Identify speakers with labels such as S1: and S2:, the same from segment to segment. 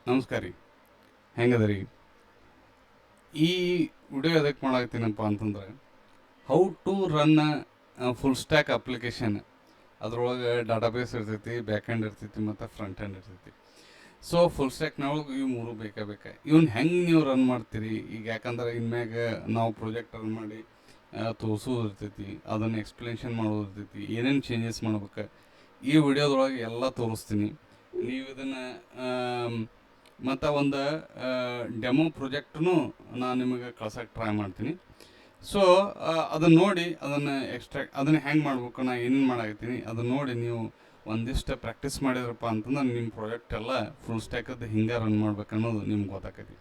S1: ನಮಸ್ಕಾರ ರೀ. ಹೆಂಗದ ರೀ? ಈ ವಿಡಿಯೋ ಎದಕ್ಕೆ ಮಾಡಾಕತ್ತೀನಪ್ಪ ಅಂತಂದ್ರೆ, how to run full stack application. ಅದ್ರೊಳಗೆ ಡಾಟಾಬೇಸ್ ಇರ್ತೈತಿ, ಬ್ಯಾಕ್ ಹ್ಯಾಂಡ್ ಇರ್ತೈತಿ ಮತ್ತು ಫ್ರಂಟ್ ಹ್ಯಾಂಡ್ ಇರ್ತೈತಿ. ಸೊ ಫುಲ್ ಸ್ಟ್ಯಾಕ್ನೊಳಗೆ ಇವು ಮೂರು ಬೇಕಾ ಇವನ್ನ ಹೆಂಗೆ ನೀವು ರನ್ ಮಾಡ್ತೀರಿ ಈಗ? ಯಾಕಂದ್ರೆ ಇನ್ಮ್ಯಾಗ ನಾವು ಪ್ರಾಜೆಕ್ಟ್ ರನ್ ಮಾಡಿ ತೋರಿಸೋದು ಇರ್ತೈತಿ, ಅದನ್ನು ಎಕ್ಸ್ಪ್ಲೇಷನ್ ಮಾಡೋದು ಇರ್ತೈತಿ, ಏನೇನು ಚೇಂಜಸ್ ಮಾಡ್ಬೇಕು ಈ ವಿಡಿಯೋದೊಳಗೆ ಎಲ್ಲ ತೋರಿಸ್ತೀನಿ. ನೀವು ಇದನ್ನು ಮತ್ತು ಒಂದು ಡೆಮೋ ಪ್ರಾಜೆಕ್ಟನ್ನು ನಾನು ನಿಮಗೆ ಕಳ್ಸೋಕ್ಕೆ ಟ್ರೈ ಮಾಡ್ತೀನಿ. ಸೊ ಅದನ್ನು ನೋಡಿ ಅದನ್ನು ಹೆಂಗೆ ಮಾಡ್ಬೇಕು, ನಾನು ಏನೇನು ಮಾಡಾಕತ್ತೀನಿ ಅದನ್ನು ನೋಡಿ ನೀವು ಒಂದಿಷ್ಟು ಪ್ರಾಕ್ಟೀಸ್ ಮಾಡಿದ್ರಪ್ಪ ಅಂತಂದ್ರೆ ನಿಮ್ಮ ಪ್ರಾಜೆಕ್ಟ್ ಎಲ್ಲ ಫುಲ್ ಸ್ಟ್ಯಾಕದ್ದು ಹಿಂಗೆ ರನ್ ಮಾಡ್ಬೇಕು ಅನ್ನೋದು ನಿಮ್ಗೆ ಗೊತ್ತಾಕೈತಿ.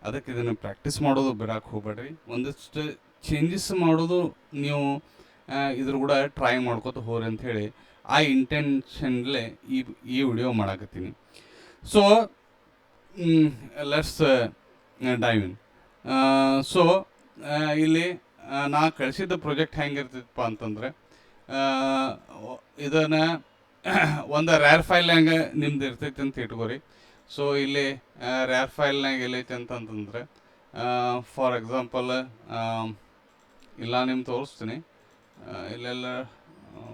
S1: ಅದಕ್ಕೆ ಇದನ್ನು ಪ್ರಾಕ್ಟೀಸ್ ಮಾಡೋದು ಬಿಡಕ್ಕೆ ಹೋಗ್ಬೇಡ್ರಿ. ಒಂದಿಷ್ಟು ಚೇಂಜಸ್ ಮಾಡೋದು ನೀವು ಇದ್ರ ಕೂಡ ಟ್ರೈ ಮಾಡ್ಕೋತ ಹೋರಿ ಅಂಥೇಳಿ ಆ ಇಂಟೆನ್ಷನ್ಲೇ ಈ ವಿಡಿಯೋ ಮಾಡಾಕತ್ತೀನಿ. So let's dive in. So ಇಲ್ಲಿ ನಾ ಕಳಿಸಿದ್ದ ಪ್ರಾಜೆಕ್ಟ್ ಹೆಂಗಿರ್ತೈತಪ್ಪ ಅಂತಂದರೆ, ಇದನ್ನು ಒಂದು ರ್ಯಾರ್ ಫೈಲ್ನಾಗ ನಿಮ್ದು ಇರ್ತೈತಿ ಅಂತ ಇಟ್ಕೋರಿ. ಸೊ ಇಲ್ಲಿ ರ್ಯಾರ್ ಫೈಲ್ನಾಗ ಎಲ್ಲೈತಿ ಅಂತಂತಂದರೆ, ಫಾರ್ ಎಕ್ಸಾಂಪಲ್ ಇಲ್ಲ ನಿಮ್ಗೆ ತೋರಿಸ್ತೀನಿ ಇಲ್ಲೆಲ್ಲ.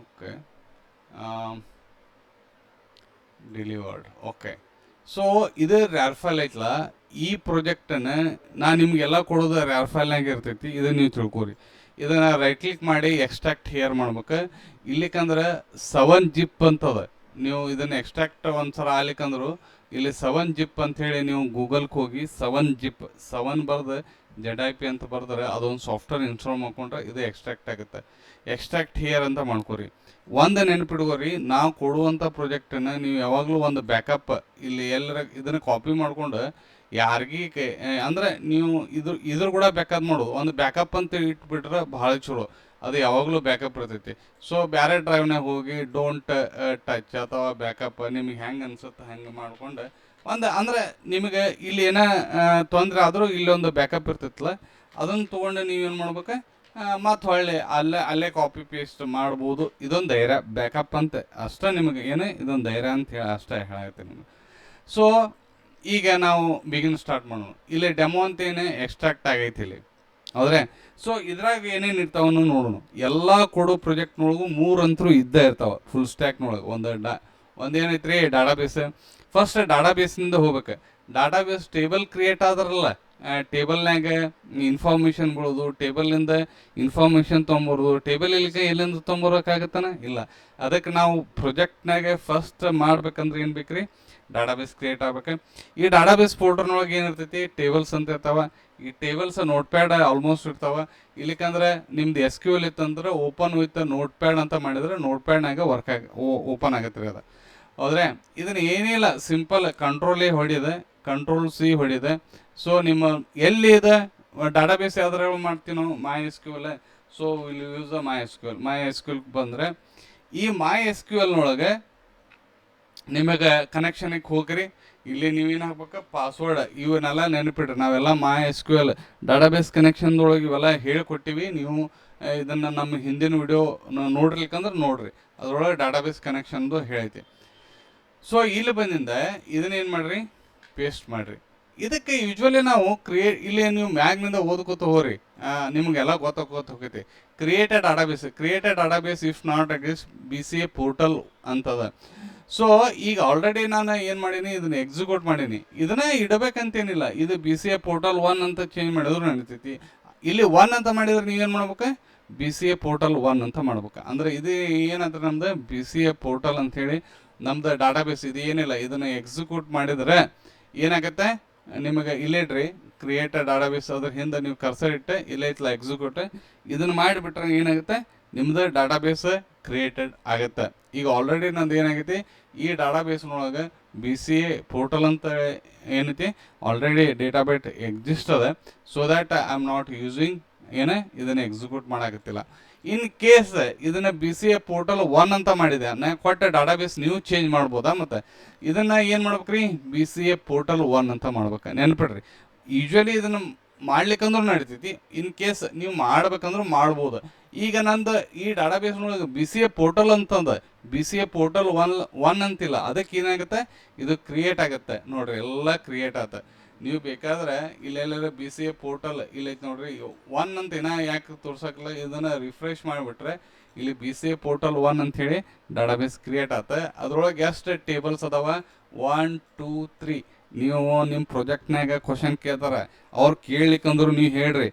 S1: Okay, delivered. ಓಕೆ, ಸೊ ಇದು ರ್ಯಾರ್ ಫೈಲ್ ಐತಲ್ಲ, ಈ ಪ್ರಾಜೆಕ್ಟನ್ನು ನಾನು ನಿಮಗೆಲ್ಲ ಕೊಡೋದು ರ್ಯಾರ್ ಫೈಲ್ನಾಗ ಇರ್ತೈತಿ. ಇದನ್ನು ನೀವು ತಿಳ್ಕೊರಿ. ಇದನ್ನು ರೈಟ್ ಕ್ಲಿಕ್ ಮಾಡಿ ಎಕ್ಸ್ಟ್ರಾಕ್ಟ್ ಹಿಯರ್ ಮಾಡ್ಬೇಕು. ಇಲ್ಲಿಕಂದ್ರೆ 7 ಜಿಪ್ ಅಂತದ. ನೀವು ಇದನ್ನು ಎಕ್ಸ್ಟ್ರಾಕ್ಟ್ ಒಂದು ಸಲ ಆಗ್ಲಿಕ್ಕಂದ್ರು ಇಲ್ಲಿ 7 ಜಿಪ್ ಅಂಥೇಳಿ ನೀವು ಗೂಗಲ್ಗೆ ಹೋಗಿ 7 ಜಿಪ್ 7 ಬರ್ದು ZIP ಅಂತ ಬರ್ದ್ರೆ ಅದೊಂದು ಸಾಫ್ಟ್ವೇರ್ ಇನ್ಸ್ಟಾಲ್ ಮಾಡ್ಕೊಂಡ್ರೆ ಇದು ಎಕ್ಸ್ಟ್ರಾಕ್ಟ್ ಆಗುತ್ತೆ. ಎಕ್ಸ್ಟ್ರಾಕ್ಟ್ ಹಿಯರ್ ಅಂತ ಮಾಡ್ಕೊರಿ. ಒಂದು ನೆನಪಿಟ್ಕೋರಿ, ನಾವು ಕೊಡುವಂಥ ಪ್ರಾಜೆಕ್ಟನ್ನು ನೀವು ಯಾವಾಗಲೂ ಒಂದು ಬ್ಯಾಕಪ್ ಇಲ್ಲಿ ಎಲ್ಲರ ಇದನ್ನು ಕಾಪಿ ಮಾಡ್ಕೊಂಡು ಯಾರಿಗೀ ಅಂದರೆ ನೀವು ಇದ್ರ ಕೂಡ ಬೇಕಾದ್ ಮಾಡೋದು. ಒಂದು ಬ್ಯಾಕಪ್ ಅಂತ ಇಟ್ಬಿಟ್ರೆ ಭಾಳ ಚಲೋ, ಅದು ಯಾವಾಗಲೂ ಬ್ಯಾಕಪ್ ಇರ್ತೈತಿ. ಸೊ ಬೇರೆ ಡ್ರೈವ್ನಾಗ ಹೋಗಿ ಡೋಂಟ್ ಟಚ್ ಅಥವಾ ಬ್ಯಾಕಪ್ ನಿಮಗೆ ಹೆಂಗೆ ಅನ್ಸುತ್ತೆ ಹಂಗೆ ಮಾಡ್ಕೊಂಡು ಅಂದರೆ ನಿಮಗೆ ಇಲ್ಲಿ ಏನೋ ತೊಂದರೆ ಆದರೂ ಇಲ್ಲೊಂದು ಬ್ಯಾಕಪ್ ಇರ್ತೈತಲ್ಲ, ಅದನ್ನು ತೊಗೊಂಡು ನೀವೇನು ಮಾಡ್ಬೇಕು, ಮತ್ತು ಹೊಳ್ಳಿ ಅಲ್ಲೇ ಕಾಪಿ ಪೇಸ್ಟ್ ಮಾಡ್ಬೋದು. ಇದೊಂದು ಧೈರ್ಯ, ಬ್ಯಾಕಪ್ ಅಂತ ಅಷ್ಟೇ ನಿಮಗೆ ಏನೇ ಇದೊಂದು ಧೈರ್ಯ ಅಂತ ಹೇಳಿ ಅಷ್ಟೇ ಹೇಳತ್ತೆ ನಿಮಗೆ. ಸೊ ಈಗ ನಾವು ಬಿಗಿನ್ ಸ್ಟಾರ್ಟ್ ಮಾಡೋಣ. ಇಲ್ಲಿ ಡೆಮೋ ಅಂತ ಏನೇ ಎಕ್ಸ್ಟ್ರಾಕ್ಟ್ ಆಗೈತಿ ಇಲ್ಲಿ, ಹೌದ್ರೆ? ಸೊ ಇದ್ರಾಗ ಏನೇನು ಇರ್ತಾವನ್ನು ನೋಡೋಣ. ಎಲ್ಲ ಕೊಡೋ ಪ್ರಾಜೆಕ್ಟ್ನೊಳಗೂ 3 ಅಂತರೂ ಇದ್ದೇ ಇರ್ತಾವೆ ಫುಲ್ ಸ್ಟ್ಯಾಕ್ನೊಳಗೆ. ಒಂದೇನೈತ್ರಿ ಡಾಟಾಬೇಸ್. ಫಸ್ಟ್ ಡಾಟಾಬೇಸ್ನಿಂದ ಹೋಗ್ಬೇಕು. ಡಾಟಾಬೇಸ್ ಟೇಬಲ್ ಕ್ರಿಯೇಟ್ ಆದ್ರಲ್ಲ, ಟೇಬಲ್ನಾಗ ಇನ್ಫಾರ್ಮೇಷನ್ ಬಿಡೋದು, ಟೇಬಲ್ನಿಂದ ಇನ್ಫಾರ್ಮೇಷನ್ ತೊಗೊಂಬರೋದು. ಟೇಬಲ್ ಎಲ್ಲಿಂದ ತೊಗೊಂಬರೋಕ್ಕಾಗತ್ತಾನ? ಇಲ್ಲ. ಅದಕ್ಕೆ ನಾವು ಪ್ರಾಜೆಕ್ಟ್ನಾಗ ಫಸ್ಟ್ ಮಾಡ್ಬೇಕಂದ್ರೆ ಏನು ಬೇಕು ರೀ? ಡಾಟಾಬೇಸ್ ಕ್ರಿಯೇಟ್ ಆಗ್ಬೇಕು. ಈ ಡಾಟಾಬೇಸ್ ಫೋಲ್ಡರ್ನೊಳಗೆ ಏನಿರ್ತೈತಿ? ಟೇಬಲ್ಸ್ ಅಂತ ಇರ್ತಾವೆ. ಈ ಟೇಬಲ್ಸ್ ನೋಟ್ ಪ್ಯಾಡ್ ಆಲ್ಮೋಸ್ಟ್ ಇರ್ತಾವೆ. ಇಲ್ಲಿಕಂದ್ರೆ ನಿಮ್ದು SQL ಇತ್ತಂದ್ರೆ ಓಪನ್ ವಿತ್ ನೋಟ್ ಪ್ಯಾಡ್ ಅಂತ ಮಾಡಿದ್ರೆ ನೋಟ್ ಪ್ಯಾಡ್ನಾಗ ಓಪನ್ ಆಗತ್ತೆ ರೀ ಅದು, ಹೌದ್ರೆ? ಇದನ್ನು ಏನಿಲ್ಲ, ಸಿಂಪಲ್ ಕಂಟ್ರೋಲ್ A ಹೊಡಿದೆ, ಕಂಟ್ರೋಲ್ C ಹೊಡಿದೆ. ಸೊ ನಿಮ್ಮ ಎಲ್ಲಿ ಇದೆ ಡಾಟಾಬೇಸ್ ಯಾವ್ದಾರ ಮಾಡ್ತೀವಿ ನಾವು? MySQL. So will use MySQL ಬಂದರೆ ಈ MySQLನೊಳಗೆ ನಿಮಗೆ ಕನೆಕ್ಷನಿಗೆ ಹೋಗ್ರಿ. ಇಲ್ಲಿ ನೀವೇನು ಹಾಕ್ಬೇಕು? ಪಾಸ್ವರ್ಡ್. ಇವನ್ನೆಲ್ಲ ನೆನಪಿಡ್ರಿ. ನಾವೆಲ್ಲ MySQL ಡಾಟಾಬೇಸ್ ಕನೆಕ್ಷನ್ದೊಳಗೆ ಇವೆಲ್ಲ ಹೇಳಿಕೊಟ್ಟಿವಿ. ನೀವು ಇದನ್ನು ನಮ್ಮ ಹಿಂದಿನ ವಿಡಿಯೋ ನೋಡಿರ್ಲಿಕ್ಕಂದ್ರೆ ನೋಡ್ರಿ, ಅದರೊಳಗೆ ಡಾಟಾಬೇಸ್ ಕನೆಕ್ಷನ್ದು ಹೇಳೈತಿ. ಸೊ ಇಲ್ಲಿ ಬಂದಿಂದ ಇದನ್ನೇನು ಮಾಡಿರಿ? ಪೇಸ್ಟ್ ಮಾಡಿರಿ. ಇದಕ್ಕೆ ಯೂಶ್ವಲಿ ನಾವು ಇಲ್ಲಿ ನೀವು ಮ್ಯಾಗ್ನಿಂದ ಓದ್ಕೋತ ಹೋಗ್ರಿ, ನಿಮಗೆಲ್ಲ ಗೊತ್ತಾಗೋತ ಹೋಗೈತಿ. Created database if not exist BCA portal ಅಂತದ. ಸೊ ಈಗ ಆಲ್ರೆಡಿ ನಾನು ಏನು ಮಾಡೀನಿ, ಇದನ್ನು ಎಕ್ಸಿಕ್ಯೂಟ್ ಮಾಡೀನಿ. ಇದನ್ನ ಇಡಬೇಕಂತೇನಿಲ್ಲ, ಇದು BCA ಪೋರ್ಟಲ್ 1 ಅಂತ ಚೇಂಜ್ ಮಾಡಿದ್ರು ನಡೀತೈತಿ. ಇಲ್ಲಿ 1 ಅಂತ ಮಾಡಿದ್ರೆ ನೀವೇನು ಮಾಡ್ಬೇಕು? BCA ಪೋರ್ಟಲ್ 1 ಅಂತ ಮಾಡ್ಬೇಕು. ಅಂದರೆ ಇದು ಏನಂದ್ರೆ ನಮ್ದು BCA ಪೋರ್ಟಲ್ ಅಂಥೇಳಿ ನಮ್ದು ಡಾಟಾಬೇಸ್. ಇದು ಏನಿಲ್ಲ, ಇದನ್ನು ಎಕ್ಸಿಕ್ಯೂಟ್ ಮಾಡಿದರೆ ಏನಾಗುತ್ತೆ ನಿಮಗೆ? ಇಲ್ಲೇಡ್ರಿ ಕ್ರಿಯೇಟೆಡ್ ಡಾಟಾಬೇಸ್, ಅದ್ರ ಹಿಂದೆ ನೀವು ಕರ್ಸರ್ ಇಟ್ಟೆ ಇಲ್ಲೇ ಐತಲ್ಲ ಎಕ್ಸಿಕ್ಯೂಟ್. ಇದನ್ನು ಮಾಡಿಬಿಟ್ರೆ ಏನಾಗುತ್ತೆ? ನಿಮ್ದು ಡಾಟಾಬೇಸ್ ಕ್ರಿಯೇಟೆಡ್ ಆಗುತ್ತೆ. ಈಗ ಆಲ್ರೆಡಿ ನಂದು ಏನಾಗೈತಿ, ಈ ಡಾಟಾಬೇಸ್ನೊಳಗೆ BCA ಪೋರ್ಟಲ್ ಅಂತ ಏನೈತಿ ಆಲ್ರೆಡಿ ಡೇಟಾಬೇಸ್ ಎಕ್ಸಿಸ್ಟ್ ಅದ. So that I am not using ಇದನ್ನು ಎಕ್ಸಿಕ್ಯೂಟ್ ಮಾಡಾಕತ್ತಿಲ್ಲ. ಇನ್ ಕೇಸ್ ಇದನ್ನು BCA ಪೋರ್ಟಲ್ 1 ಅಂತ ಮಾಡಿದೆ, ನಾ ಕೊಟ್ಟ ಡಾಟಾಬೇಸ್ ನೀವು ಚೇಂಜ್ ಮಾಡ್ಬೋದಾ? ಮತ್ತು ಇದನ್ನು ಏನು ಮಾಡ್ಬೇಕ್ರಿ? BCA ಪೋರ್ಟಲ್ 1 ಅಂತ ಮಾಡ್ಬೇಕು. ನೆನ್ಪಿಡ್ರಿ, ಯೂಶ್ವಲಿ ಇದನ್ನು ಮಾಡ್ಲಿಕ್ಕಂದ್ರೂ ನಡಿತೈತಿ. ಇನ್ ಕೇಸ್ ನೀವು ಮಾಡ್ಬೇಕಂದ್ರೂ ಮಾಡ್ಬೋದು. ಈಗ ನಂದು ಈ ಡಾಟಾಬೇಸ್ನೊಳಗೆ ಬಿ ಸಿ ಎ ಪೋರ್ಟಲ್ ಅಂತಂದ, B C A portal one ಅಂತಿಲ್ಲ, ಅದಕ್ಕೆ ಏನಾಗುತ್ತೆ ಇದು ಕ್ರಿಯೇಟ್ ಆಗುತ್ತೆ ನೋಡ್ರಿ, ಎಲ್ಲ ಕ್ರಿಯೇಟ್ ಆತ. ನೀವು ಬೇಕಾದ್ರೆ ಇಲ್ಲೆಲ್ಲ ಬಿ ಸಿ ಎ ಪೋರ್ಟಲ್ ಇಲ್ಲೈತೆ ನೋಡ್ರಿ, ಒನ್ ಅಂತ ಏನ ಯಾಕೆ ತೋರ್ಸಕ್ಕಿಲ್ಲ, ಇದನ್ನ ರಿಫ್ರೆಶ್ ಮಾಡಿಬಿಟ್ರೆ ಇಲ್ಲಿ B C A portal one ಅಂತ ಹೇಳಿ ಡಾಟಾಬೇಸ್ ಕ್ರಿಯೇಟ್ ಆತ. ಅದ್ರೊಳಗೆ ಎಷ್ಟು ಟೇಬಲ್ಸ್ ಅದಾವ, 1 2 3. ನೀವು ನಿಮ್ಮ ಪ್ರಾಜೆಕ್ಟ್ನಾಗ ಕ್ವಶನ್ ಕೇಳ್ತಾರ, ಅವ್ರು ಕೇಳಲಿಕ್ಕಂದ್ರು ನೀವು ಹೇಳ್ರಿ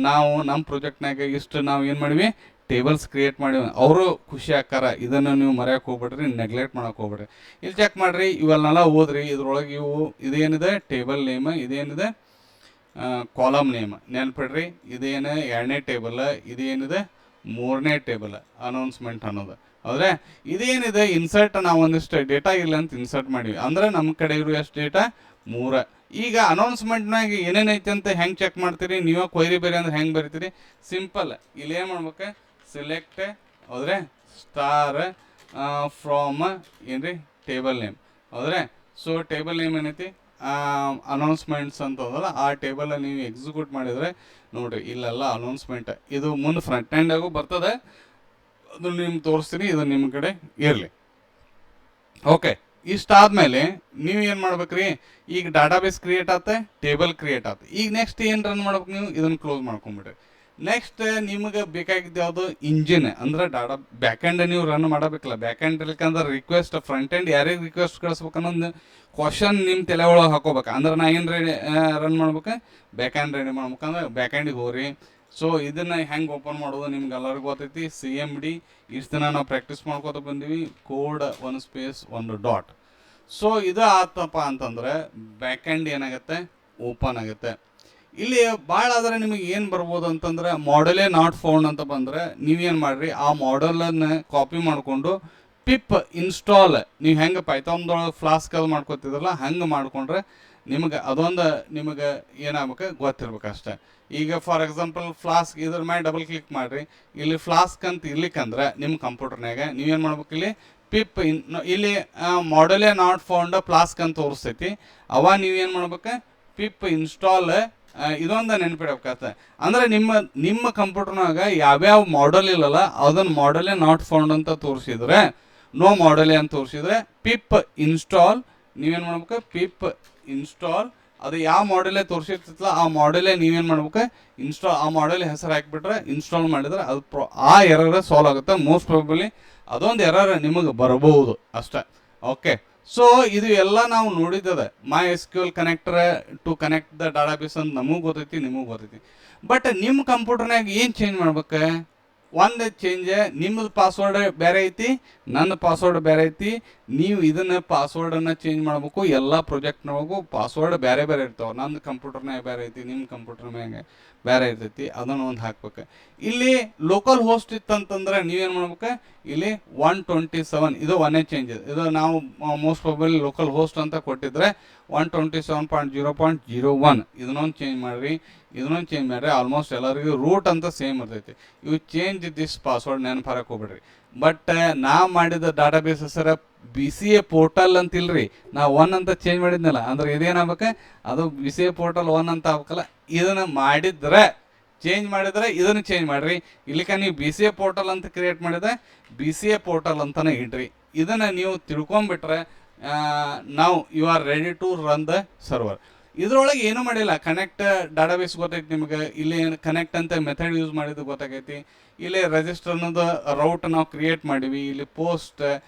S1: ನಾವು ನಮ್ಮ ಪ್ರಾಜೆಕ್ಟ್ನಾಗ ಇಷ್ಟು ನಾವು ಏನು ಮಾಡಿವಿ ಟೇಬಲ್ಸ್ ಕ್ರಿಯೇಟ್ ಮಾಡಿವಿ, ಅವರು ಖುಷಿ ಆಕ್ಕಾರ. ಇದನ್ನು ನೀವು ಮರೆಯೋಕೆ ಹೋಗ್ಬೇಡ್ರಿ, ನೆಗ್ಲೆಕ್ಟ್ ಮಾಡೋಕೆ ಹೋಗ್ಬೇಡ್ರಿ. ಇಲ್ಲಿ ಚೆಕ್ ಮಾಡಿರಿ, ಇವೆಲ್ಲ ಓದ್ರಿ. ಇದ್ರೊಳಗೆ ಇದೇನಿದೆ ಟೇಬಲ್ ನೇಮ್, ಇದೇನಿದೆ ಕಾಲಮ್ ನೇಮ್ ನೆನ್ಪಿಡ್ರಿ. ಇದೇನು 2ನೇ ಟೇಬಲ್, ಇದೇನಿದೆ 3ನೇ ಟೇಬಲ್ ಅನೌನ್ಸ್ಮೆಂಟ್ ಅನ್ನೋದು. ಹೌದ್ರೆ ಇದೇನಿದೆ ಇನ್ಸರ್ಟ್, ನಾವು ಒಂದಿಷ್ಟು ಡೇಟಾ ಇಲ್ಲ ಅಂತ ಇನ್ಸರ್ಟ್ ಮಾಡಿವಿ, ಅಂದ್ರೆ ನಮ್ಮ ಕಡೆ ಇರೋ ಎಷ್ಟು ಡೇಟಾ 3. ಈಗ ಅನೌನ್ಸ್ಮೆಂಟ್ನಾಗ ಏನೇನೈತೆ ಅಂತ ಹೆಂಗೆ ಚೆಕ್ ಮಾಡ್ತೀರಿ ನೀವು, ಕ್ವೈರಿ ಬೇರೆ ಅಂದ್ರೆ ಹೆಂಗೆ ಬರಿತೀರಿ, ಸಿಂಪಲ್ ಇಲ್ಲಿ ಏನು ಮಾಡ್ಬೇಕು, ಸಿಲೆಕ್ಟ್ ಹೌದ್ರೆ ಸ್ಟಾರ್ ಫ್ರಾಮ್ ಏನ್ರಿ ಟೇಬಲ್ ನೇಮ್. ಹೌದ್ರೆ ಸೊ ಟೇಬಲ್ ನೇಮ್ ಏನೈತಿ ಅನೌನ್ಸ್ಮೆಂಟ್ಸ್ ಅಂತ ಹೋದಲ್ಲ, ಆ ಟೇಬಲ್ ನೀವು ಎಕ್ಸಿಕ್ಯೂಟ್ ಮಾಡಿದರೆ ನೋಡ್ರಿ ಇಲ್ಲೆಲ್ಲ ಅನೌನ್ಸ್ಮೆಂಟ್. ಇದು ಮುಂದೆ ಫ್ರಂಟ್ ಎಂಡಾಗೂ ಬರ್ತದೆ, ಅದು ನಿಮ್ಗೆ ತೋರಿಸ್ತೀನಿ, ಇದು ನಿಮ್ಮ ಕಡೆ ಇರಲಿ. ಓಕೆ, ಇಷ್ಟಾದ್ಮೇಲೆ ನೀವು ಏನು ಮಾಡ್ಬೇಕ್ರಿ, ಈಗ ಡಾಟಾಬೇಸ್ ಕ್ರಿಯೇಟ್ ಆತ, ಟೇಬಲ್ ಕ್ರಿಯೇಟ್ ಆತ. ಈಗ ನೆಕ್ಸ್ಟ್ ಏನು ರನ್ ಮಾಡ್ಬೇಕು, ನೀವು ಇದನ್ನು ಕ್ಲೋಸ್ ಮಾಡ್ಕೊಂಬಿಡ್ರಿ. ನೆಕ್ಸ್ಟ್ ನಿಮಗೆ ಬೇಕಾಗಿದ್ದು ಯಾವುದು, ಇಂಜಿನ್ ಅಂದ್ರೆ ಡಾಟಾ ಬ್ಯಾಕ್ ಎಂಡ್ ನೀವು ರನ್ ಮಾಡಬೇಕಲ್ಲ. ಬ್ಯಾಕ್ ಎಂಡ್ ಇರ್ಲಿಕ್ಕಂದ್ರೆ ರಿಕ್ವೆಸ್ಟ್, ಫ್ರಂಟ್ ಎಂಡ್ ಯಾರಿಗೆ ರಿಕ್ವೆಸ್ಟ್ ಕಳಿಸ್ಬೇಕು ಅನ್ನೋದು ಕ್ವಶನ್ ನಿಮ್ಮ ತಲೆ ಒಳಗೆ ಹಾಕೋಬೇಕು. ಅಂದ್ರೆ ನಾ ಏನು ರೆಡಿ ರನ್ ಮಾಡ್ಬೇಕು, ಬ್ಯಾಕ್ ಎಂಡ್ ರೆಡಿ ಮಾಡ್ಬೇಕಂದ್ರೆ ಬ್ಯಾಕ್ ಎಂಡಿಗೆ ಹೋಗ್ರಿ. ಸೊ ಇದನ್ನು ಹೆಂಗೆ ಓಪನ್ ಮಾಡೋದು ನಿಮ್ಗೆ ಎಲ್ಲರಿಗೂ ಗೊತ್ತೈತಿ, CMD. ಇಷ್ಟು ದಿನ ನಾವು ಪ್ರಾಕ್ಟೀಸ್ ಮಾಡ್ಕೋತ ಬಂದೀವಿ, ಕೋಡ್ 1 ಸ್ಪೇಸ್ 1 ಡಾಟ್. ಸೊ ಇದು ಆತಪ್ಪ ಅಂತಂದ್ರೆ ಬ್ಯಾಕ್ ಎಂಡ್ ಏನಾಗುತ್ತೆ, ಓಪನ್ ಆಗುತ್ತೆ. ಇಲ್ಲಿ ಭಾಳ ಆದರೆ ನಿಮಗೆ ಏನು ಬರ್ಬೋದು ಅಂತಂದ್ರೆ, ಮಾಡಲೇ ನಾಟ್ ಫೌಂಡ್ ಅಂತ ಬಂದರೆ ನೀವೇನು ಮಾಡಿರಿ, ಆ ಮಾಡಲನ್ನು ಕಾಪಿ ಮಾಡಿಕೊಂಡು ಪಿಪ್ ಇನ್ಸ್ಟಾಲ್, ನೀವು ಹೆಂಗೆ ಪೈಥಾನ್ದೊಳಗೆ ಫ್ಲಾಸ್ಕ್ ಅದು ಮಾಡ್ಕೊತಿದ್ರಲ್ಲ ಹಂಗೆ ಮಾಡಿಕೊಂಡ್ರೆ ನಿಮಗೆ ಅದೊಂದು ನಿಮಗೆ ಏನಾಗ್ಬೇಕು ಗೊತ್ತಿರ್ಬೇಕು ಅಷ್ಟೇ. ಈಗ ಫಾರ್ ಎಕ್ಸಾಂಪಲ್ ಫ್ಲಾಸ್ಕ್ ಇದ್ರ ಮೇಲೆ ಡಬಲ್ ಕ್ಲಿಕ್ ಮಾಡಿರಿ, ಇಲ್ಲಿ ಫ್ಲಾಸ್ಕ್ ಅಂತ ಇರ್ಲಿಕ್ಕಂದ್ರೆ ನಿಮ್ಮ ಕಂಪ್ಯೂಟರ್ನಾಗ ನೀವೇನು ಮಾಡ್ಬೇಕು, ಇಲ್ಲಿ ಪಿಪ್ ಇಲ್ಲಿ ಮಾಡಲೇ ನಾಟ್ ಫೌಂಡ್ ಫ್ಲಾಸ್ಕ್ ಅಂತ ತೋರಿಸ್ತೈತಿ, ಅವ ನೀವೇನು ಮಾಡ್ಬೇಕು, ಪಿಪ್ ಇನ್ಸ್ಟಾಲ್ ಇದೊಂದು ನೆನಪಿಡಬೇಕಾಗತ್ತೆ. ಅಂದರೆ ನಿಮ್ಮ ಕಂಪ್ಯೂಟರ್ನಾಗ ಯಾವ್ಯಾವ ಮಾಡಲ್ ಇಲ್ಲಲ್ಲ ಅದನ್ನು ಮಾಡಲೇ ನಾಟ್ ಫೌಂಡ್ ಅಂತ ತೋರಿಸಿದ್ರೆ, ನೋ ಮಾಡಲೇ ಅಂತ ತೋರಿಸಿದ್ರೆ ಪಿಪ್ ಇನ್ಸ್ಟಾಲ್ ನೀವೇನು ಮಾಡ್ಬೇಕು, ಪಿಪ್ ಇನ್ಸ್ಟಾಲ್ ಅದು ಯಾವ ಮಾಡಲೇ ತೋರಿಸಿರ್ತಲ್ಲ ಆ ಮಾಡಲೇ ನೀವೇನು ಮಾಡ್ಬೇಕು, ಇನ್ಸ್ಟಾಲ್ ಆ ಮಾಡಲ್ ಹೆಸರು ಹಾಕಿಬಿಟ್ರೆ ಇನ್ಸ್ಟಾಲ್ ಮಾಡಿದ್ರೆ ಅದು ಆ ಎರರ್ ಸಾಲ್ವ್ ಆಗುತ್ತೆ. ಮೋಸ್ಟ್ ಪ್ರಾಬಬ್ಲಿ ಅದೊಂದು ಎರರ್ ನಿಮಗೆ ಬರಬಹುದು ಅಷ್ಟೇ. ಓಕೆ, ಸೊ ಇದು ಎಲ್ಲ ನಾವು ನೋಡಿದ್ದದ MySQL connector to connect the database ಅಂತ ನಮಗೂ ಗೊತ್ತೈತಿ, ನಿಮಗೂ ಗೊತ್ತೈತಿ. ಬಟ್ ನಿಮ್ಮ ಕಂಪ್ಯೂಟರ್ನಾಗ ಏನು ಚೇಂಜ್ ಮಾಡ್ಬೇಕು, ಒಂದು ಚೇಂಜ್, ನಿಮ್ಮದು ಪಾಸ್ವರ್ಡ್ ಬೇರೆ ಐತಿ, ನನ್ನ ಪಾಸ್ವರ್ಡ್ ಬೇರೆ ಐತಿ. ನೀವು ಇದನ್ನು ಪಾಸ್ವರ್ಡನ್ನು ಚೇಂಜ್ ಮಾಡ್ಬೇಕು. ಎಲ್ಲ ಪ್ರಾಜೆಕ್ಟ್ನೊಳಗೂ ಪಾಸ್ವರ್ಡ್ ಬೇರೆ ಬೇರೆ ಇರ್ತಾವೆ. ನನ್ನ ಕಂಪ್ಯೂಟರ್ನಾಗ ಬೇರೆ ಐತಿ, ನಿಮ್ಮ ಕಂಪ್ಯೂಟರ್ ಮ್ಯಾಗ ಬೇರೆ ಇರ್ತೈತಿ, ಅದನ್ನು ಒಂದು ಹಾಕ್ಬೇಕು. ಇಲ್ಲಿ ಲೋಕಲ್ ಹೋಸ್ಟ್ ಇತ್ತಂತಂದ್ರೆ ನೀವೇನು ಮಾಡ್ಬೇಕು, ಇಲ್ಲಿ 127 ಇದು ಒಂದೇ ಚೇಂಜ್. ಇದು ನಾವು ಮೋಸ್ಟ್ ಪ್ರಾಬಬ್ಲಿ ಲೋಕಲ್ ಹೋಸ್ಟ್ ಅಂತ ಕೊಟ್ಟಿದ್ರೆ 127.0.01 ಇದನ್ನೊಂದು ಚೇಂಜ್ ಮಾಡಿರಿ, ಇದನ್ನೊಂದು ಚೇಂಜ್ ಮಾಡಿರಿ. ಆಲ್ಮೋಸ್ಟ್ ಎಲ್ಲರಿಗೂ ರೂಟ್ ಅಂತ ಸೇಮ್ ಇರ್ತೈತಿ. ಇವು ಚೇಂಜ್ ದಿಸ್ ಪಾಸ್ವರ್ಡ್ ನೆನಪರಕ್ಕೆ ಹೋಗ್ಬಿಡ್ರಿ. ಬಟ್ ನಾ ಮಾಡಿದ ಡಾಟಾಬೇಸ್ ಹೆಸರ BCA ಪೋರ್ಟಲ್ ಅಂತಿಲ್ರಿ, ನಾ 1 ಅಂತ ಚೇಂಜ್ ಮಾಡಿದ್ನಲ್ಲ, ಅಂದ್ರೆ ಇದೇನಾಗ್ಬೇಕು, ಅದು BCA ಪೋರ್ಟಲ್ 1 ಅಂತ ಆಗ್ಬೇಕಲ್ಲ. ಇದನ್ನು ಮಾಡಿದ್ರೆ ಚೇಂಜ್ ಮಾಡಿದ್ರೆ ಇದನ್ನು ಚೇಂಜ್ ಮಾಡಿರಿ. ಇಲ್ಲಿಕ ನೀವು BCA ಪೋರ್ಟಲ್ ಅಂತ ಕ್ರಿಯೇಟ್ ಮಾಡಿದ್ರೆ BCA ಪೋರ್ಟಲ್ ಅಂತಲೇ ಇಡ್ರಿ. ಇದನ್ನು ನೀವು ತಿಳ್ಕೊಂಬಿಟ್ರೆ ನಾವು you are ready to run the server. ಇದರೊಳಗೆ ಏನೂ ಮಾಡಿಲ್ಲ, ಕನೆಕ್ಟ್ ಡಾಟಾಬೇಸ್ ಗೊತ್ತೈತಿ ನಿಮಗೆ. ಇಲ್ಲಿ ಕನೆಕ್ಟ್ ಅಂತ ಮೆಥಡ್ ಯೂಸ್ ಮಾಡಿದ್ದು ಗೊತ್ತಾಗೈತಿ. ಇಲ್ಲಿ ರಿಜಿಸ್ಟರ್ ಅನ್ನೋದು ರೌಟ್ ನಾವು ಕ್ರಿಯೇಟ್ ಮಾಡಿವಿ. ಇಲ್ಲಿ ಪೋಸ್ಟ್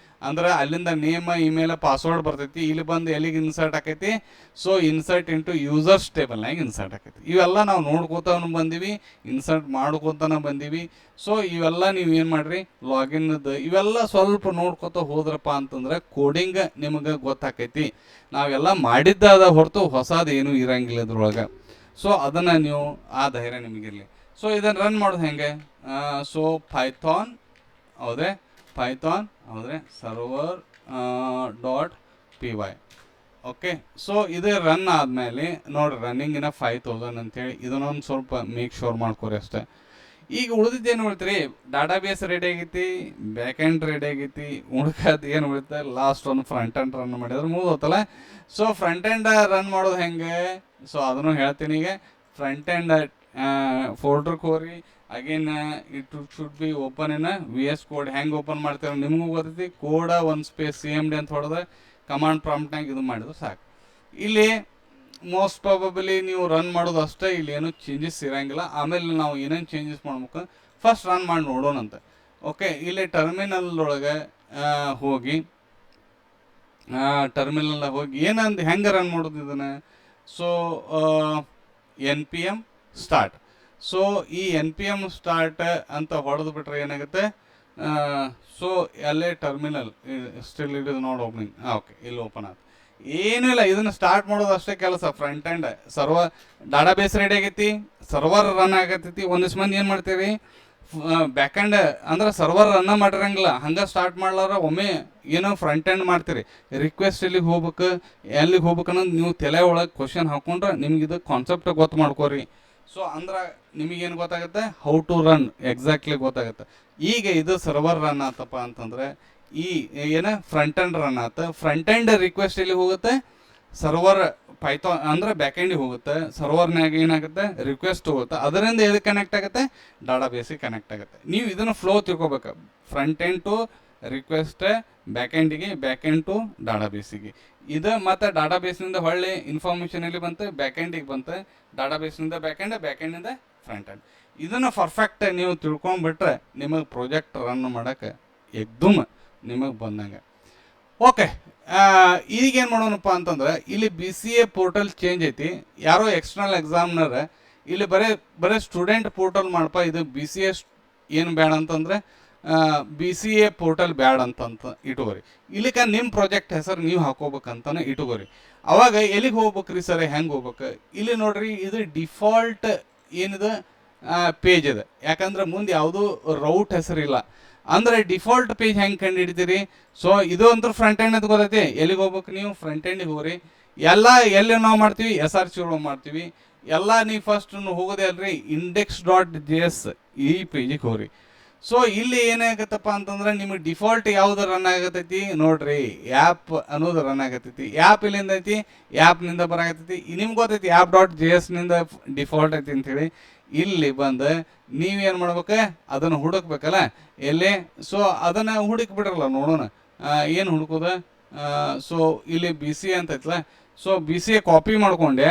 S1: ಅಂದ್ರೆ ಅಲ್ಲಿಂದ ನೇಮ್, ಇಮೇಲ್, ಪಾಸ್ವರ್ಡ್ ಬರ್ತೈತಿ. ಇಲ್ಲಿ ಬಂದು ಎಲ್ಲಿಗೆ ಇನ್ಸರ್ಟ್ ಆಕೈತಿ, ಸೊ ಇನ್ಸರ್ಟ್ ಇಂಟು ಯೂಸರ್ಸ್ ಟೇಬಲ್ನಾಗ ಇನ್ಸರ್ಟ್ ಆಕೈತಿ. ಇವೆಲ್ಲ ನಾವು ನೋಡ್ಕೋತಾನು ಬಂದೀವಿ, ಇನ್ಸರ್ಟ್ ಮಾಡ್ಕೋತಾನ ಬಂದೀವಿ. ಸೊ ಇವೆಲ್ಲ ನೀವು ಏನು ಮಾಡಿರಿ, ಲಾಗಿನ್ದು ಇವೆಲ್ಲ ಸ್ವಲ್ಪ ನೋಡ್ಕೋತ ಹೋದ್ರಪ್ಪ ಅಂತಂದ್ರೆ ಕೋಡಿಂಗ್ ನಿಮಗೆ ಗೊತ್ತಾಕೈತಿ. ನಾವೆಲ್ಲ ಮಾಡಿದ್ದಾದ ಹೊರತು ಹೊಸದು ಏನೂ ಇರಂಗಿಲ್ಲ ಇದ್ರೊಳಗೆ. ಸೊ ಅದನ್ನು ನೀವು ಆ ಧೈರ್ಯ ನಿಮಗಿರಲಿ. ಸೊ ಇದನ್ನು ರನ್ ಮಾಡೋದು ಹೆಂಗೆ, ಸೊ ಪೈಥಾನ್ ಹೌದೇ, ಪೈಥಾನ್ ಹೌದ್ರೆ ಸರ್ವರ್ .py. ಓಕೆ, ಸೊ ಇದು ರನ್ ಆದಮೇಲೆ ನೋಡಿರಿ ರನ್ನಿಂಗಿನ 5000 ಅಂತೇಳಿ ಇದನ್ನೊಂದು ಸ್ವಲ್ಪ ಮೇಕ್ ಶೋರ್ ಮಾಡ್ಕೊರಿ ಅಷ್ಟೇ. ಈಗ ಉಳಿದಿದ್ದೇನು ಉಳಿತ್ರಿ, ಡಾಟಾಬೇಸ್ ರೆಡಿ ಆಗೈತಿ, ಬ್ಯಾಕ್ ಎಂಡ್ ರೆಡಿ ಆಗೈತಿ, ಉಳ್ಕದು ಏನು ಉಳಿತ ಲಾಸ್ಟ್ ಒಂದು ಫ್ರಂಟ್ ಎಂಡ್ ರನ್ ಮಾಡಿದ್ರೆ ಮುಗಿದೋತಲ್ಲ. ಸೊ ಫ್ರಂಟ್ ಎಂಡ್ ರನ್ ಮಾಡೋದು ಹೆಂಗೆ, ಸೊ ಅದನ್ನು ಹೇಳ್ತೀನಿ. ಈಗ ಫ್ರಂಟ್ ಎಂಡ್ ಫೋಲ್ಡರ್ಗೆ ಹೋಗ್ರಿ. Again it should be open in V S code. ಹೆಂಗೆ ಓಪನ್ ಮಾಡ್ತೀರ ನಿಮಗೂ ಗೊತ್ತೈತಿ. ಕೋಡ ಒಂದು ಸ್ಪೇಸ್ CMD ಅಂತ ಹೊಡೆದ ಕಮಾಂಡ್ ಪ್ರಾಂಪ್ಟ್ನಾಗ ಇದು ಮಾಡಿದ್ರೆ ಸಾಕು. ಇಲ್ಲಿ ಮೋಸ್ಟ್ ಪ್ರಾಬಬಲಿ ನೀವು ರನ್ ಮಾಡೋದು ಅಷ್ಟೇ, ಇಲ್ಲಿ ಏನೂ ಚೇಂಜಸ್ ಇರೋಂಗಿಲ್ಲ. ಆಮೇಲೆ ನಾವು ಏನೇನು ಚೇಂಜಸ್ ಮಾಡ್ಬೇಕು ಫಸ್ಟ್ ರನ್ ಮಾಡಿ ನೋಡೋಣಂತೆ. ಓಕೆ, ಇಲ್ಲಿ ಟರ್ಮಿನಲ್ದೊಳಗೆ ಹೋಗಿ ಟರ್ಮಿನಲ್ದಾಗ ಹೋಗಿ ಏನಂದು ಹೆಂಗೆ ರನ್ ಮಾಡೋದು ಇದನ್ನು. So NPM start. ಸೊ ಈ NPM ಸ್ಟಾರ್ಟ್ ಅಂತ ಹೊಡೆದು ಬಿಟ್ರೆ ಏನಾಗುತ್ತೆ, ಸೊ ಅಲ್ಲೇ terminal still it is not opening. Okay, ಇಲ್ಲಿ ಓಪನ್ ಆಯ್ತು. ಏನೂ ಇಲ್ಲ, ಇದನ್ನು ಸ್ಟಾರ್ಟ್ ಮಾಡೋದು ಅಷ್ಟೇ ಕೆಲಸ. Front end server data base ready ಆಗೈತಿ, ಸರ್ವರ್ ರನ್ ಆಗತ್ತೈತಿ. ಒಂದಿಷ್ಟು ಮಂದಿ ಏನು ಮಾಡ್ತೀರಿ, ಬ್ಯಾಕ್ ಎಂಡ್ ಅಂದ್ರೆ ಸರ್ವರ್ ರನ್ನ ಮಾಡಿರಂಗಿಲ್ಲ, ಹಂಗೆ ಸ್ಟಾರ್ಟ್ ಮಾಡ್ಲಾರ ಒಮ್ಮೆ ಏನೋ ಫ್ರಂಟ್ ಎಂಡ್ ಮಾಡ್ತೀರಿ. ರಿಕ್ವೆಸ್ಟ್ ಎಲ್ಲಿಗೆ ಹೋಗ್ಬೇಕು ಎಲ್ಲಿಗೆ ಹೋಗ್ಬೇಕು ಅನ್ನೋದು ನೀವು ತಲೆ ಒಳಗೆ ಕ್ವಶನ್ ಹಾಕೊಂಡ್ರೆ ನಿಮ್ಗೆ ಇದು ಕಾನ್ಸೆಪ್ಟ್ ಗೊತ್ತು ಮಾಡ್ಕೋರಿ. ಸೊ ಅಂದ್ರೆ ನಿಮಗೇನು ಗೊತ್ತಾಗುತ್ತೆ, ಹೌ ಟು ರನ್ ಎಕ್ಸಾಕ್ಟ್ಲಿ ಗೊತ್ತಾಗುತ್ತೆ. ಈಗ ಇದು ಸರ್ವರ್ ರನ್ ಆತಪ್ಪ ಅಂತಂದರೆ ಈ ಏನು ಫ್ರಂಟ್ ಎಂಡ್ ರನ್ ಆತ. ಫ್ರಂಟ್ ಎಂಡ್ ರಿಕ್ವೆಸ್ಟ್ ಎಲ್ಲಿ ಹೋಗುತ್ತೆ, ಸರ್ವರ್ ಪೈಥಾನ್ ಅಂದ್ರೆ ಬ್ಯಾಕ್ ಎಂಡಿಗೆ ಹೋಗುತ್ತೆ. ಸರ್ವರ್ನಾಗ ಏನಾಗುತ್ತೆ, ರಿಕ್ವೆಸ್ಟ್ ಹೋಗುತ್ತೆ. ಅದರಿಂದ ಎದಕ್ಕೆ ಕನೆಕ್ಟ್ ಆಗುತ್ತೆ, ಡಾಟಾ ಬೇಸಿಗೆ ಕನೆಕ್ಟ್ ಆಗುತ್ತೆ. ನೀವು ಇದನ್ನು ಫ್ಲೋ ತಿಳ್ಕೊಬೇಕು. Front end to request, back ಎಂಡಿಗೆ, ಬ್ಯಾಕ್ ಎಂಡ್ ಟು ಡಾಟಾ ಬೇಸಿಗೆ. ಇದು ಮತ್ತು ಡಾಟಾ ಬೇಸ್ನಿಂದ ಹೊಳ್ಳಿ ಇನ್ಫಾರ್ಮೇಷನ್ ಎಲ್ಲಿ ಬಂತು, ಬ್ಯಾಕ್ ಎಂಡಿಗೆ ಬಂತು. ಡಾಟಾ ಬೇಸ್ನಿಂದ ಬ್ಯಾಕ್ ಎಂಡ್, ಬ್ಯಾಕ್ ಎಂಡಿಂದ ಫ್ರಂಟ್ ಎಂಡ್. ಇದನ್ನು ಪರ್ಫೆಕ್ಟ್ ನೀವು ತಿಳ್ಕೊಂಡ್ಬಿಟ್ರೆ ನಿಮಗೆ ಪ್ರಾಜೆಕ್ಟ್ ರನ್ ಮಾಡೋಕ್ಕೆ ಎಕ್ದಮ್ ನಿಮಗೆ ಬಂದಂಗೆ. ಓಕೆ, ಈಗೇನು ಮಾಡೋಣಪ್ಪ ಅಂತಂದ್ರೆ ಇಲ್ಲಿ BCA ಪೋರ್ಟಲ್ ಚೇಂಜ್ ಐತಿ. ಯಾರೋ ಎಕ್ಸ್ಟರ್ನಲ್ ಎಕ್ಸಾಮ್ನರ್ ಇಲ್ಲಿ ಬರೀ ಸ್ಟೂಡೆಂಟ್ ಪೋರ್ಟಲ್ ಮಾಡಪ್ಪ, ಇದು BCA ಏನು ಬೇಡ ಅಂತಂದರೆ BCA ಪೋರ್ಟಲ್ ಬ್ಯಾಡ ಅಂತಂತ ಇಟ್ಕೋರಿ. ಇಲ್ಲಿಕ ನಿಮ್ಮ ಪ್ರಾಜೆಕ್ಟ್ ಹೆಸರು ನೀವು ಹಾಕೋಬೇಕಂತಾನೆ ಇಟ್ಕೋರಿ. ಅವಾಗ ಎಲ್ಲಿಗೆ ಹೋಗ್ಬೇಕ್ರಿ ಸರ್, ಹೆಂಗೆ ಹೋಗ್ಬೇಕು, ಇಲ್ಲಿ ನೋಡ್ರಿ ಇದು ಡಿಫಾಲ್ಟ್ ಏನಿದೆ ಪೇಜ್ ಇದೆ. ಯಾಕಂದ್ರೆ ಮುಂದೆ ಯಾವುದೂ ರೌಟ್ ಹೆಸರಿಲ್ಲ. ಅಂದರೆ ಡಿಫಾಲ್ಟ್ ಪೇಜ್ ಹೆಂಗೆ ಕಂಡು ಹಿಡಿತೀರಿ. ಸೊ ಇದು ಅಂತೂ ಫ್ರಂಟ್ ಎಂಡ್ ಅಂತ ಗೊತ್ತೈತಿ. ಎಲ್ಲಿಗೆ ಹೋಗ್ಬೇಕು ನೀವು, ಫ್ರಂಟ್ ಎಂಡಿಗೆ ಹೋಗ್ರಿ. ಎಲ್ಲ ಎಲ್ಲಿ ನಾವು ಮಾಡ್ತೀವಿ, SRC ಒಳಗೆ ಮಾಡ್ತೀವಿ. ಎಲ್ಲ ನೀವು ಫಸ್ಟ್ ಹೋಗೋದೇ ಅಲ್ರಿ index.js ಈ ಪೇಜಿಗೆ ಹೋಗ್ರಿ. ಸೊ ಇಲ್ಲಿ ಏನಾಗತ್ತಪ್ಪ ಅಂತಂದ್ರೆ ನಿಮಗೆ ಡಿಫಾಲ್ಟ್ ಯಾವ್ದು ರನ್ ಆಗತೈತಿ ನೋಡ್ರಿ, ಆ್ಯಪ್ ಅನ್ನೋದು ರನ್ ಆಗತೈತಿ. ಆ್ಯಪ್ ಇಲ್ಲಿಂದ ಐತಿ, ಆ್ಯಪ್ನಿಂದ ಬರಾಗತೈತಿ. ನಿಮ್ಗೆ ಗೊತ್ತೈತಿ app.jsನಿಂದ ಡಿಫಾಲ್ಟ್ ಐತಿ ಅಂಥೇಳಿ. ಇಲ್ಲಿ ಬಂದು ನೀವೇನು ಮಾಡ್ಬೇಕು, ಅದನ್ನು ಹುಡುಕ್ಬೇಕಲ್ಲ ಎಲ್ಲಿ. ಸೊ ಅದನ್ನು ಹುಡುಕ್ಬಿಡ್ರಲ್ಲ, ನೋಡೋಣ ಏನು ಹುಡುಕೋದ. ಸೊ ಇಲ್ಲಿ BCA ಅಂತ ಐತಲ್ಲ, ಸೊ BCA ಕಾಪಿ ಮಾಡ್ಕೊಂಡೆ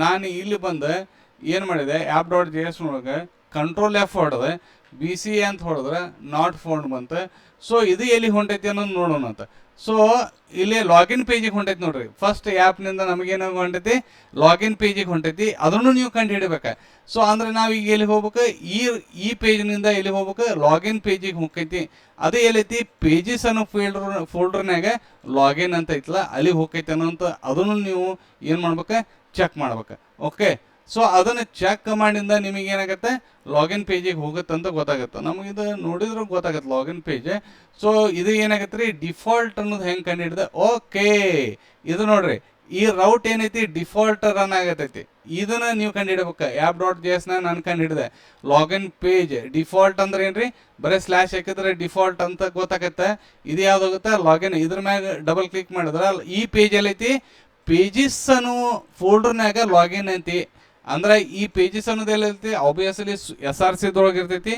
S1: ನಾನು. ಇಲ್ಲಿ ಬಂದು ಏನು ಮಾಡಿದೆ, app.js ಒಳಗೆ ಕಂಟ್ರೋಲ್ F ಹೊಡೆದೆ, BCA ಅಂತ ಹೊಡೆದ್ರೆ ನಾಟ್ ಫೌಂಡ್ ಬಂತು. ಸೊ ಇದು ಎಲ್ಲಿ ಹೊಂಟೈತಿ ಅನ್ನೋದು ನೋಡೋಣ ಅಂತ. ಸೊ ಇಲ್ಲಿ ಲಾಗಿನ್ ಪೇಜಿಗೆ ಹೊಂಟೈತಿ ನೋಡ್ರಿ. ಫಸ್ಟ್ ಆ್ಯಪ್ನಿಂದ ನಮಗೇನು ಹೊಂಟೈತಿ, ಲಾಗಿನ್ ಪೇಜಿಗೆ ಹೊಂಟೈತಿ. ಅದನ್ನು ನೀವು ಕಂಡು ಹಿಡಿಬೇಕು. ಸೊ ಅಂದರೆ ನಾವು ಈಗ ಎಲ್ಲಿ ಹೋಗ್ಬೇಕು, ಈ ಪೇಜ್ನಿಂದ ಎಲ್ಲಿ ಹೋಗ್ಬೇಕು, ಲಾಗಿನ್ ಪೇಜಿಗೆ ಹೋಗ್ತೈತಿ. ಅದು ಎಲ್ಲೈತಿ, ಪೇಜಸ್ ಅನ್ನೋ ಫೋಲ್ಡರ್ನಾಗ ಲಾಗಿನ್ ಅಂತ ಐತಲ್ಲ ಅಲ್ಲಿಗೆ ಹೋಗ್ತೈತಿ ಅನ್ನೋಂಥ ಅದನ್ನು ನೀವು ಏನು ಮಾಡ್ಬೇಕು, ಚೆಕ್ ಮಾಡ್ಬೇಕು. ಓಕೆ, ಸೊ ಅದನ್ನು ಚೆಕ್ ಮಾಡಿಂದ ನಿಮಗೇನಾಗುತ್ತೆ, ಲಾಗಿನ್ ಪೇಜಿಗೆ ಹೋಗುತ್ತಂತ ಗೊತ್ತಾಗುತ್ತೆ. ನಮಗಿದು ನೋಡಿದ್ರೆ ಗೊತ್ತಾಗುತ್ತೆ ಲಾಗಿನ್ ಪೇಜ್. ಸೊ ಇದು ಏನಾಗತ್ತೆ ರೀ, ಡಿಫಾಲ್ಟ್ ಅನ್ನೋದು ಹೆಂಗೆ ಕಂಡು ಹಿಡಿದೆ. ಓಕೆ, ಇದು ನೋಡ್ರಿ, ಈ ರೌಟ್ ಏನೈತಿ ಡಿಫಾಲ್ಟ್ ರನ್ ಆಗತೈತಿ. ಇದನ್ನು ನೀವು ಕಂಡು ಹಿಡಬೇಕು. app.jsನ ನಾನು ಕಂಡು ಹಿಡಿದೆ. ಲಾಗಿನ್ ಪೇಜ್ ಡಿಫಾಲ್ಟ್ ಅಂದ್ರೆ ಏನ್ರಿ, ಬರೀ ಸ್ಲ್ಯಾಶ್ ಹಾಕಿದ್ರೆ ಡಿಫಾಲ್ಟ್ ಅಂತ ಗೊತ್ತಾಗತ್ತೆ. ಇದು ಯಾವ್ದಾಗುತ್ತೆ, ಲಾಗಿನ್. ಇದ್ರ ಮ್ಯಾಗ ಡಬಲ್ ಕ್ಲಿಕ್ ಮಾಡಿದ್ರೆ ಈ ಪೇಜ್ ಎಲ್ಲೈತಿ, ಪೇಜಸ್ ಅನ್ನೋ ಫೋಲ್ಡರ್ನಾಗ ಲಾಗಿನ್ ಐತಿ. ಅಂದ್ರೆ ಈ ಪೇಜಸ್ ಅನ್ನೋದು ಎಲ್ಲೈತಿ, ಆಬ್ವಿಯಸ್ಲಿ SRCದೊಳಗೆ ಇರ್ತೈತಿ.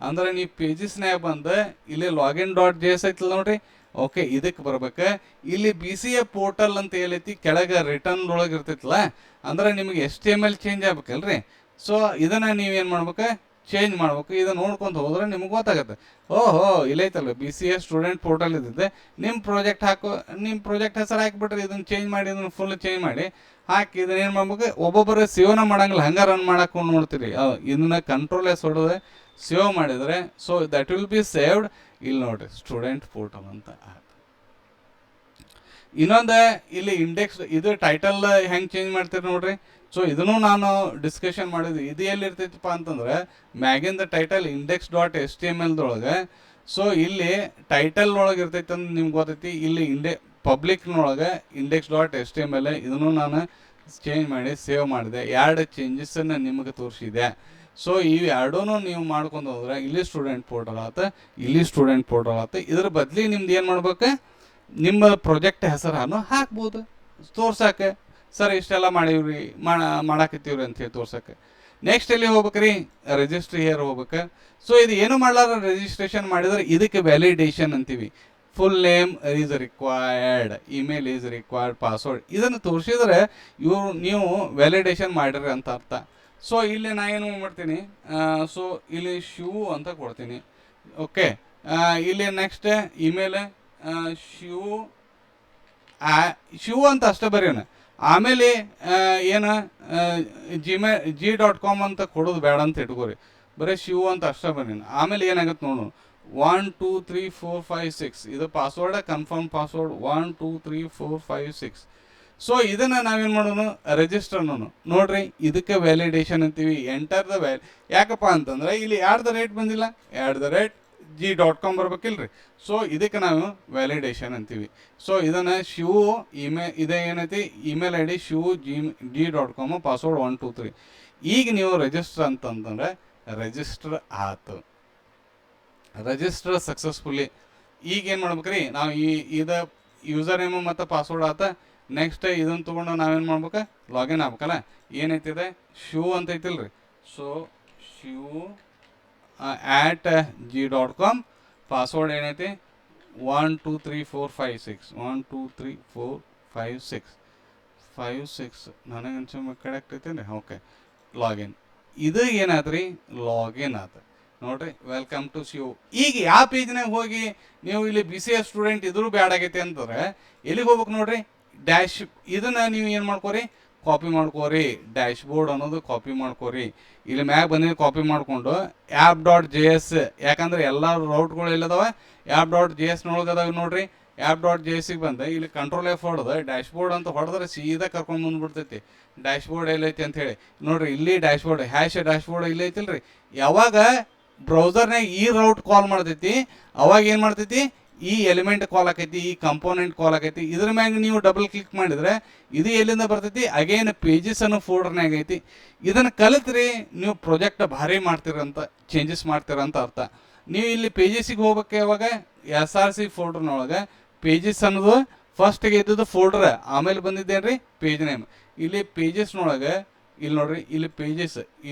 S1: ಅಂದ್ರೆ ನೀವು ಪೇಜಸ್ನ್ಯಾಗ ಬಂದು ಇಲ್ಲಿ login.js ಐತಲ್ಲ ನೋಡ್ರಿ. ಓಕೆ, ಇದಕ್ಕೆ ಬರ್ಬೇಕು. ಇಲ್ಲಿ BCA ಪೋರ್ಟಲ್ ಅಂತ ಏನೈತಿ, ಕೆಳಗೆ ರಿಟರ್ನ್ ಒಳಗೆ ಇರ್ತೈತಲ್ಲ, ಅಂದ್ರೆ ನಿಮಗೆ HTML ಚೇಂಜ್ ಆಗ್ಬೇಕಲ್ರಿ. ಸೊ ಇದನ್ನು ನೀವೇನು ಮಾಡ್ಬೇಕು, ಚೇಂಜ್ ಮಾಡ್ಬೇಕು. ಇದು ನೋಡ್ಕೊಂತ ಹೋದ್ರೆ ನಿಮ್ಗೆ ಗೊತ್ತಾಗುತ್ತೆ. ಓಹೋ, ಇಲ್ಲೈತಲ್ಲ BCA ಸ್ಟೂಡೆಂಟ್ ಪೋರ್ಟಲ್ ಇದ್ದಿದೆ. ನಿಮ್ಮ ಪ್ರಾಜೆಕ್ಟ್ ಹೆಸರು ಹಾಕಿಬಿಟ್ರೆ ಇದನ್ನು ಚೇಂಜ್ ಮಾಡಿ, ಇದನ್ನು ಫುಲ್ ಚೇಂಜ್ ಮಾಡಿ ಹಾಕಿ ಇದನ್ನ ಏನು ಮಾಡ್ಬೇಕು, ಒಬ್ಬೊಬ್ಬರು ಸೇವ್ನ ಮಾಡಂಗಿಲ್ಲ, ಹಂಗೆ ರನ್ ಮಾಡಕ್ಕೆ ನೋಡ್ತೀರಿ. ಇದನ್ನ ಕಂಟ್ರೋಲ್ S ಹೊಡೆದ್ರೆ ಸೇವ್ ಮಾಡಿದರೆ, so that will be saved. ಇಲ್ಲಿ ನೋಡ್ರಿ, ಸ್ಟೂಡೆಂಟ್ ಪೋರ್ಟಲ್ ಅಂತ ಆಯ್ತು. ಇನ್ನೊಂದು ಇಲ್ಲಿ ಇಂಡೆಕ್ಸ್, ಇದು ಟೈಟಲ್ ಹೆಂಗೆ ಚೇಂಜ್ ಮಾಡ್ತೀರಿ ನೋಡ್ರಿ. ಸೊ ಇದನ್ನು ನಾನು ಡಿಸ್ಕಷನ್ ಮಾಡಿದ್ವಿ. ಇದು ಎಲ್ಲಿರ್ತೈತಪ್ಪ ಅಂತಂದ್ರೆ ಮ್ಯಾಗಿಂದ ಟೈಟಲ್ index.htmlದೊಳಗೆ. ಸೊ ಇಲ್ಲಿ ಟೈಟಲ್ ಒಳಗೆ ಇರ್ತೈತೆ ಅಂತ ನಿಮ್ಗೆ ಗೊತ್ತೈತಿ. ಇಲ್ಲಿ ಪಬ್ಲಿಕ್ನೊಳಗೆ index.html ಇದನ್ನು ನಾನು ಚೇಂಜ್ ಮಾಡಿ ಸೇವ್ ಮಾಡಿದೆ. 2 ಚೇಂಜಸನ್ನು ನಿಮಗೆ ತೋರಿಸಿದೆ. ಸೊ ಇವು ಎರಡೂ ನೀವು ಮಾಡ್ಕೊಂಡು ಹೋದ್ರೆ ಇಲ್ಲಿ ಸ್ಟೂಡೆಂಟ್ ಪೋರ್ಟಲ್ ಆತ, ಇಲ್ಲಿ ಸ್ಟೂಡೆಂಟ್ ಪೋರ್ಟಲ್ ಆತ. ಇದ್ರ ಬದಲಿ ನಿಮ್ದು ಏನು ಮಾಡ್ಬೇಕು, ನಿಮ್ಮ ಪ್ರಾಜೆಕ್ಟ್ ಹೆಸರನ್ನು ಹಾಕ್ಬೋದು ತೋರ್ಸಕ್ಕೆ. ಸರ್ ಇಷ್ಟೆಲ್ಲ ಮಾಡೀವ್ರಿ ಮಾಡಾಕತ್ತೀವ್ರಿ ಅಂತ ಹೇಳಿ ತೋರ್ಸಕ್ಕೆ. ನೆಕ್ಸ್ಟ್ ಎಲ್ಲಿ ಹೋಗ್ಬೇಕ್ರಿ, ರಿಜಿಸ್ಟ್ರಿ ಹಿಯರ್ ಹೋಗ್ಬೇಕು. ಸೊ ಇದು ಏನು ಮಾಡಲಾರ ರಿಜಿಸ್ಟ್ರೇಷನ್ ಮಾಡಿದ್ರೆ ಇದಕ್ಕೆ ವ್ಯಾಲಿಡೇಷನ್ ಅಂತೀವಿ. Full name is required, email is required, password ಇದನ್ನು ತೋರಿಸಿದ್ರೆ ನೀವು ವ್ಯಾಲಿಡೇಷನ್ ಮಾಡಿರಿ ಅಂತ ಅರ್ಥ. ಸೊ ಇಲ್ಲಿ ನಾ ಏನು ಮಾಡ್ತೀನಿ, ಸೊ ಇಲ್ಲಿ ಶೂ ಅಂತ ಕೊಡ್ತೀನಿ. ಓಕೆ, ಇಲ್ಲಿ ನೆಕ್ಸ್ಟ್ ಇಮೇಲ್ ಶಿವ್ ಅಂತ ಅಷ್ಟೇ ಬರೆಯೋಣ. ಆಮೇಲೆ ಏನು G.com ಅಂತ ಕೊಡೋದು ಬೇಡ ಅಂತ ಇಟ್ಕೋರಿ, ಬರೀ ಶಿವ್ ಅಂತ ಅಷ್ಟೇ ಬರೀನಿ. ಆಮೇಲೆ ಏನಾಗುತ್ತೆ ನೋಡು, 1 2 3 4 5 6 ಇದು ಪಾಸ್ವರ್ಡ್, ಕನ್ಫರ್ಮ್ ಪಾಸ್ವರ್ಡ್ 1 2 3 4 5 6. ಸೊ ಇದನ್ನು ನಾವೇನು ಮಾಡೋಣ, ರಿಜಿಸ್ಟರ್ ನೋಡ್ರಿ, ಇದಕ್ಕೆ ವ್ಯಾಲಿಡೇಷನ್ ಅಂತೀವಿ. ಎಂಟರ್ ದ ಯಾಕಪ್ಪ ಅಂತಂದ್ರೆ ಇಲ್ಲಿ @ ಬಂದಿಲ್ಲ, @G.com ಬರ್ಬೇಕಿಲ್ರಿ. ಸೊ ಇದಕ್ಕೆ ನಾವು ವ್ಯಾಲಿಡೇಷನ್ ಅಂತೀವಿ. ಸೊ ಇದನ್ನು ಶಿವು ಇದೇ ಏನೈತಿ email ID Shivu G.com, password 1 2 3. ಈಗ ನೀವು ರಿಜಿಸ್ಟರ್ ಅಂತಂದ್ರೆ ರಿಜಿಸ್ಟರ್ ಆಯ್ತು, ರಿಜಿಸ್ಟರ್ ಸಕ್ಸಸ್ಫುಲಿ. ಈಗ ಏನು ಮಾಡ್ಬೇಕ್ರಿ, ನಾವು ಇದು ಯೂಸರ್ ನೇಮು ಮತ್ತು ಪಾಸ್ವರ್ಡ್ ಆತ. ನೆಕ್ಸ್ಟ್ ಇದನ್ನು ತೊಗೊಂಡು ನಾವೇನು ಮಾಡ್ಬೇಕು, ಲಾಗಿನ್ ಆಗ್ಬೇಕಲ್ಲ. ಏನೈತಿದೆ ಶೂ ಅಂತ ಐತಿಲ್ರಿ, ಸೊ ಶೂ @G.com, ಪಾಸ್ವರ್ಡ್ ಏನೈತಿ 1 2 3 4 5 6 1 2 3 4 5 6 5 6 ನನಗೆ ಅನ್ಸೋ ಕರೆಕ್ಟ್ ಐತೇನೆ. Okay, login. ಇದು ಏನಾದ್ರಿ, ಲಾಗಿನ್ ಆತ ನೋಡ್ರಿ. Welcome to Shiv. ಈಗ ಯಾವ ಪೇಜ್ನಾಗ ಹೋಗಿ ನೀವು ಇಲ್ಲಿ BCA ಸ್ಟೂಡೆಂಟ್ ಇದ್ರೂ ಬ್ಯಾಡ್ ಆಗೈತೆ ಅಂತಂದ್ರೆ ಎಲ್ಲಿಗೆ ಹೋಗ್ಬೇಕು ನೋಡ್ರಿ, ಡ್ಯಾಶ್. ಇದನ್ನ ನೀವು ಏನು ಮಾಡ್ಕೋರಿ, ಕಾಪಿ ಮಾಡ್ಕೋರಿ. ಡ್ಯಾಶ್ ಬೋರ್ಡ್ ಅನ್ನೋದು ಕಾಪಿ ಮಾಡ್ಕೋರಿ. ಇಲ್ಲಿ ಮ್ಯಾಗ ಬಂದಿದ್ದು ಕಾಪಿ ಮಾಡಿಕೊಂಡು app.js, ಯಾಕಂದ್ರೆ ಎಲ್ಲ ರೌಟ್ಗಳು ಎಲ್ಲದಾವ app.js ನೊಳಗದಾವ ನೋಡ್ರಿ. app.js ಬಂದ ಇಲ್ಲಿ ಕಂಟ್ರೋಲ್ F ಹೊಡೆದು ಡ್ಯಾಶ್ ಬೋರ್ಡ್ ಅಂತ ಹೊಡೆದ್ರೆ ಸೀದಾ ಕರ್ಕೊಂಡು ಬಂದ್ಬಿಡ್ತೈತಿ. ಡ್ಯಾಶ್ ಬೋರ್ಡ್ ಎಲ್ಲೈತಿ ಅಂತ ಹೇಳಿ ನೋಡ್ರಿ, ಇಲ್ಲಿ ಡ್ಯಾಶ್ ಬೋರ್ಡ್ ಡ್ಯಾಶ್ ಬೋರ್ಡ್ ಇಲ್ಲಿ ಐತಿಲ್ರಿ. ಯಾವಾಗ ಬ್ರೌಸರ್ನಾಗ ಈ ರೌಟ್ ಕಾಲ್ ಮಾಡ್ತೈತಿ ಅವಾಗ ಏನು ಮಾಡ್ತೈತಿ, ಈ ಎಲಿಮೆಂಟ್ ಕಾಲ್ ಆಕೈತಿ, ಈ ಕಂಪೋನೆಂಟ್ ಕಾಲ್ ಆಕೈತಿ. ಇದ್ರ ಮ್ಯಾಗ ನೀವು ಡಬಲ್ ಕ್ಲಿಕ್ ಮಾಡಿದ್ರೆ ಇದು ಎಲ್ಲಿಂದ ಬರ್ತೈತಿ, ಅಗೇನ್ ಪೇಜಸ್ ಅನ್ನೋ ಫೋಲ್ಡರ್ನಾಗ ಐತಿ. ಇದನ್ನು ಕಲಿತ್ರಿ ನೀವು ಪ್ರಾಜೆಕ್ಟ್ ಭಾರಿ ಮಾಡ್ತೀರಂತ, ಚೇಂಜಸ್ ಮಾಡ್ತೀರಂತ ಅರ್ಥ. ನೀವು ಇಲ್ಲಿ ಪೇಜಸ್ಸಿಗೆ ಹೋಗ್ಬೇಕು. ಯಾವಾಗ SRC ಫೋಲ್ಡರ್ನೊಳಗೆ ಪೇಜಸ್ ಅನ್ನೋದು ಫಸ್ಟಿಗೆ ಇದ್ದದ್ದು ಫೋಲ್ಡರ್, ಆಮೇಲೆ ಬಂದಿದ್ದೇನ್ರಿ ಪೇಜ್ ನೇಮ್. ಇಲ್ಲಿ ಪೇಜಸ್ನೊಳಗೆ ಇಲ್ಲಿ ನೋಡ್ರಿ, ಇಲ್ಲಿ ಪೇಜಸ್,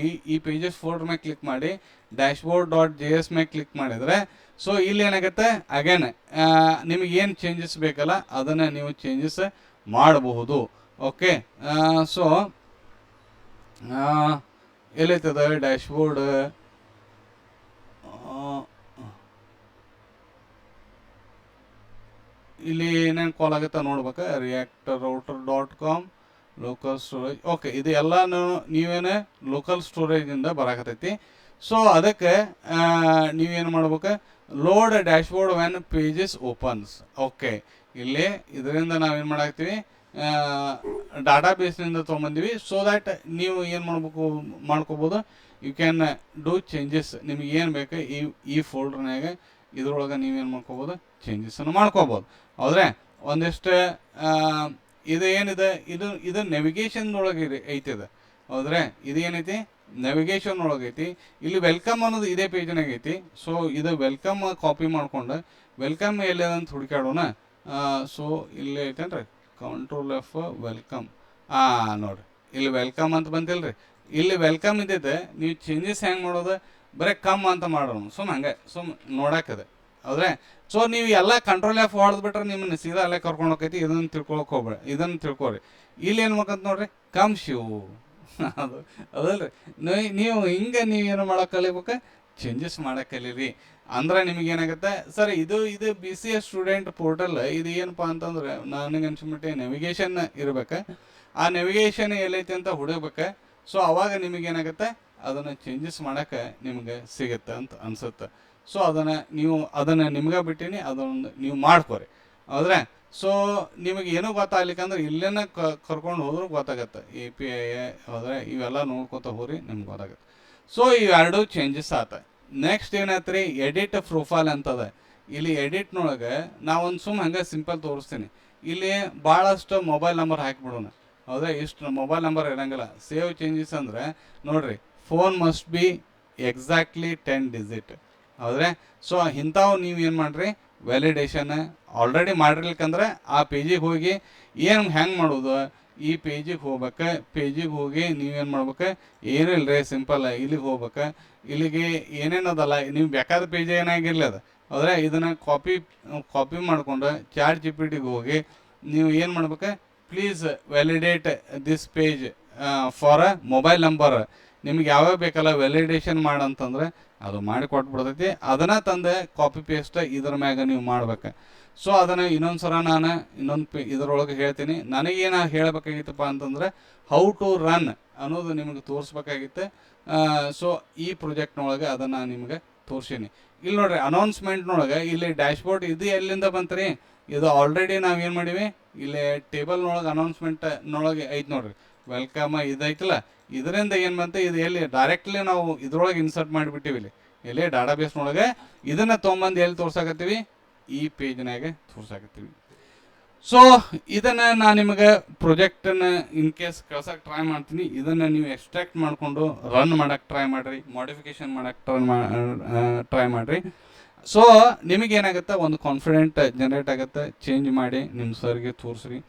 S1: ಈ ಪೇಜಸ್ ಫೋಲ್ಡರ್ ಮೇಲೆ ಕ್ಲಿಕ್ ಮಾಡಿ dashboard.js ಮೇಲೆ ಕ್ಲಿಕ್ ಮಾಡಿದರೆ ಸೊ ಇಲ್ಲಿ ಏನಾಗುತ್ತೆ, ಅಗೇನ್ ನಿಮಗೆ ಏನು ಚೇಂಜಸ್ ಬೇಕಲ್ಲ ಅದನ್ನು ನೀವು ಚೇಂಜಸ್ ಮಾಡಬಹುದು. ಓಕೆ, ಸೊ ಎಲ್ಲೈತದ ಡ್ಯಾಶ್ಬೋರ್ಡ್, ಇಲ್ಲಿ ಏನೇನು ಕಾಲ್ ಆಗುತ್ತೆ ನೋಡ್ಬೇಕು. reactor.router.com, local storage. ಓಕೆ, ಇದು ಎಲ್ಲನೂ ನೀವೇನು ಲೋಕಲ್ ಸ್ಟೋರೇಜಿಂದ ಬರಾಕತ್ತೈತಿ. ಸೊ ಅದಕ್ಕೆ ನೀವೇನು ಮಾಡ್ಬೇಕು, load dashboard van pages opens. Okay, ಇಲ್ಲಿ ಇದರಿಂದ ನಾವೇನು ಮಾಡಾಕ್ತೀವಿ, ಡಾಟಾ ಬೇಸ್ನಿಂದ ತೊಗೊಂಬಂದಿವಿ. ಸೊ ದ್ಯಾಟ್ ನೀವು ಏನು ಮಾಡ್ಕೋಬೋದು, ಯು ಕ್ಯಾನ್ ಡೂ ಚೇಂಜಸ್. ನಿಮಗೆ ಏನು ಬೇಕು ಈ ಫೋಲ್ಡರ್ನಾಗ ಇದ್ರೊಳಗೆ ನೀವೇನು ಮಾಡ್ಕೋಬೋದು, ಚೇಂಜಸನ್ನು ಮಾಡ್ಕೋಬೋದು. ಹೌದ್ರೆ, ಒಂದಿಷ್ಟು ಇದು ಏನಿದೆ, ಇದು ನೆವಿಗೇಷನ್ ಒಳಗೆ ಐತಿದೆ. ಹೌದ್ರೆ, ಇದು ಏನೈತಿ, ನೆವಿಗೇಷನ್ ಒಳಗೈತಿ. ಇಲ್ಲಿ ವೆಲ್ಕಮ್ ಅನ್ನೋದು ಇದೇ ಪೇಜ್ನಾಗ ಐತಿ. ಸೊ ಇದು ವೆಲ್ಕಮ್ ಕಾಪಿ ಮಾಡ್ಕೊಂಡು ವೆಲ್ಕಮ್ ಎಲ್ಲಿದೆ ಅಂತ ಹುಡುಕಾಡೋಣ. ಸೊ ಇಲ್ಲಿ ಐತೇನ್ರಿ ಕಂಟ್ರೋಲ್ F ವೆಲ್ಕಮ್. ನೋಡ್ರಿ, ಇಲ್ಲಿ ವೆಲ್ಕಮ್ ಅಂತ ಬಂತಿಲ್ರಿ. ಇಲ್ಲಿ ವೆಲ್ಕಮ್ ಇದ್ದೈತೆ. ನೀವು ಚೇಂಜಸ್ ಹೆಂಗೆ ಮಾಡೋದು, ಬರೀ ಕಮ್ ಅಂತ ಮಾಡೋಣ. ಹಂಗೆ ನೋಡಾಕದೆ. ಹೌದ್ರೆ, ಸೊ ನೀವು ಎಲ್ಲ ಕಂಟ್ರೋಲ್ F ಹೊಡೆದ್ಬಿಟ್ರೆ ನಿಮ್ಮನ್ನ ಸೀದಾ ಅಲ್ಲೇ ಕರ್ಕೊಂಡು ಹೋಗೈತಿ. ಇದನ್ನು ತಿಳ್ಕೊಳಕ್ಕೆ ಹೋಗ್ಬೇಡ, ಇದನ್ನು ತಿಳ್ಕೊರಿ. ಇಲ್ಲಿ ಏನು ಬೇಕಂತ ನೋಡ್ರಿ, ಕಮ್ ಶಿವ್ ಅದಲ್ರಿ. ನೀವು ಹಿಂಗೆ ನೀವೇನು ಮಾಡೋಕೆ ಕಲಿಬೇಕು, ಚೇಂಜಸ್ ಮಾಡೋಕೆ ಕಲೀರಿ. ಅಂದ್ರೆ ನಿಮಗೆ ಏನಾಗುತ್ತೆ ಸರ್, ಇದು BCA ಸ್ಟೂಡೆಂಟ್ ಪೋರ್ಟಲ್. ಇದು ಏನಪ್ಪ ಅಂತಂದ್ರೆ ನನಗೆ ಅನ್ಸ್ಬಿಟ್ಟು ನೆವಿಗೇಷನ್ ಇರ್ಬೇಕು. ಆ ನೆವಿಗೇಷನ್ ಎಲ್ಲೈತಿ ಅಂತ ಹುಡುಕ್ಬೇಕು. ಸೊ ಅವಾಗ ನಿಮಗೇನಾಗುತ್ತೆ, ಅದನ್ನು ಚೇಂಜಸ್ ಮಾಡೋಕ್ಕೆ ನಿಮಗೆ ಸಿಗುತ್ತೆ ಅಂತ ಅನಿಸುತ್ತೆ. ಸೊ ಅದನ್ನು ನಿಮ್ಗೆ ಬಿಟ್ಟಿನಿ, ಅದನ್ನು ನೀವು ಮಾಡ್ಕೊರಿ. ಹೌದ್ರೆ, ಸೊ ನಿಮಗೆ ಏನೂ ಗೊತ್ತಾಗ್ಲಿಕ್ಕಂದ್ರೆ ಇಲ್ಲೇನ ಕರ್ಕೊಂಡು ಹೋದ್ರೂ ಗೊತ್ತಾಗತ್ತೆ. API ಹೋದರೆ ಇವೆಲ್ಲ ನೋಡ್ಕೊತ ಹೋಗ್ರಿ, ನಿಮ್ಗೆ ಗೊತ್ತಾಗತ್ತೆ. ಸೊ ಇವೆರಡು ಚೇಂಜಸ್ ಆತ. ನೆಕ್ಸ್ಟ್ ಏನಾಯ್ತು ರೀ, ಎಡಿಟ್ ಪ್ರೊಫೈಲ್ ಅಂತದ. ಇಲ್ಲಿ ಎಡಿಟ್ನೊಳಗೆ ನಾವೊಂದು ಹಂಗೆ ಸಿಂಪಲ್ ತೋರಿಸ್ತೀನಿ. ಇಲ್ಲಿ ಭಾಳಷ್ಟು ಮೊಬೈಲ್ ನಂಬರ್ ಹಾಕಿಬಿಡೋಣ. ಹೌದಾ, ಇಷ್ಟು ಮೊಬೈಲ್ ನಂಬರ್ ಇರೋಂಗಿಲ್ಲ. ಸೇವ್ ಚೇಂಜಸ್ ಅಂದರೆ ನೋಡಿರಿ, phone must be exactly 10 digit. ಹೌದ್ರೆ, ಸೊ ಇಂಥವು ನೀವು ಏನು ಮಾಡಿರಿ, ವ್ಯಾಲಿಡೇಷನ್ ಆಲ್ರೆಡಿ ಮಾಡಿರ್ಲಿಕ್ಕಂದ್ರೆ ಆ ಪೇಜಿಗೆ ಹೋಗಿ ಏನು ಹೆಂಗೆ ಮಾಡೋದು, ಈ ಪೇಜಿಗೆ ಹೋಗ್ಬೇಕು. ಪೇಜಿಗೆ ಹೋಗಿ ನೀವೇನು ಮಾಡ್ಬೇಕು, ಏನೂ ಇಲ್ಲ ರೀ, ಸಿಂಪಲ್ ಇಲ್ಲಿಗೆ ಹೋಗ್ಬೇಕು. ಇಲ್ಲಿಗೆ ಏನೇನದಲ್ಲ, ನೀವು ಬೇಕಾದ ಪೇಜ್ ಏನಾಗಿರಲಿ ಅದು, ಆದರೆ ಇದನ್ನು ಕಾಪಿ ಮಾಡಿಕೊಂಡು ಚಾಟ್ ಜಿ ಪಿ ಟಿಗೆ ಹೋಗಿ ನೀವು ಏನು ಮಾಡ್ಬೇಕು, please validate this page for a mobile number. ನಿಮ್ಗೆ ಯಾವ್ಯಾವ ಬೇಕಲ್ಲ ವ್ಯಾಲಿಡೇಷನ್ ಮಾಡಂತಂದ್ರೆ ಅದು ಮಾಡಿ ಕೊಟ್ಬಿಡ್ತೈತಿ. ಅದನ್ನು ತಂದು ಕಾಪಿ ಪೇಸ್ಟ್ ಇದ್ರ ಮ್ಯಾಗ ನೀವು ಮಾಡ್ಬೇಕು. ಸೊ ಅದನ್ನು ಇನ್ನೊಂದು ಸಲ ನಾನು ಇದರೊಳಗೆ ಹೇಳ್ತೀನಿ. ನನಗೇನು ಹೇಳಬೇಕಾಗಿತ್ತಪ್ಪ ಅಂತಂದ್ರೆ ಹೌ ಟು ರನ್ ಅನ್ನೋದು ನಿಮಗೆ ತೋರಿಸ್ಬೇಕಾಗಿತ್ತು. ಸೊ ಈ ಪ್ರಾಜೆಕ್ಟ್ನೊಳಗೆ ಅದನ್ನು ನಿಮಗೆ ತೋರಿಸೀನಿ. ಇಲ್ಲಿ ನೋಡ್ರಿ ಅನೌನ್ಸ್ಮೆಂಟ್ನೊಳಗೆ ಇಲ್ಲಿ ಡ್ಯಾಶ್ಬೋರ್ಡ್ ಇದು ಎಲ್ಲಿಂದ ಬಂತು ರೀ, ಇದು ಆಲ್ರೆಡಿ ನಾವು ಏನು ಮಾಡೀವಿ, ಇಲ್ಲಿ ಟೇಬಲ್ನೊಳಗೆ ಅನೌನ್ಸ್ಮೆಂಟ್ನೊಳಗೆ ಐತೆ ನೋಡ್ರಿ, ವೆಲ್ಕಮ್ ಇದೈತಲ್ಲ, ಇದರಿಂದ ಏನು ಬಂತು, ಇದು ಎಲ್ಲಿ ಡೈರೆಕ್ಟ್ಲಿ ನಾವು ಇದ್ರೊಳಗೆ ಇನ್ಸರ್ಟ್ ಮಾಡಿಬಿಟ್ಟಿವಿ. ಇಲ್ಲಿ ಡಾಟಾಬೇಸ್ನೊಳಗೆ ಇದನ್ನು ತೊಗೊಂಬಂದು ಎಲ್ಲಿ ತೋರ್ಸಾಕತ್ತೀವಿ, ಈ ಪೇಜ್ನಾಗೆ ತೋರ್ಸಾಕತ್ತೀವಿ. ಸೊ ಇದನ್ನು ನಾನು ನಿಮಗೆ ಪ್ರಾಜೆಕ್ಟನ್ನು ಇನ್ ಕೇಸ್ ಕಳ್ಸೋಕೆ ಟ್ರೈ ಮಾಡ್ತೀನಿ. ಇದನ್ನು ನೀವು ಎಕ್ಸ್ಟ್ರಾಕ್ಟ್ ಮಾಡಿಕೊಂಡು ರನ್ ಮಾಡೋಕ್ಕೆ ಟ್ರೈ ಮಾಡಿರಿ, ಮಾಡಿಫಿಕೇಷನ್ ಮಾಡೋಕ್ಕೆ ಟ್ರೈ ಮಾಡಿರಿ. ಸೊ ನಿಮಗೇನಾಗುತ್ತೆ, ಒಂದು ಕಾನ್ಫಿಡೆಂಟ್ ಜನ್ರೇಟ್ ಆಗುತ್ತೆ. ಚೇಂಜ್ ಮಾಡಿ ನಿಮ್ಮ ಸರ್ಗೆ ತೋರಿಸ್ರಿ,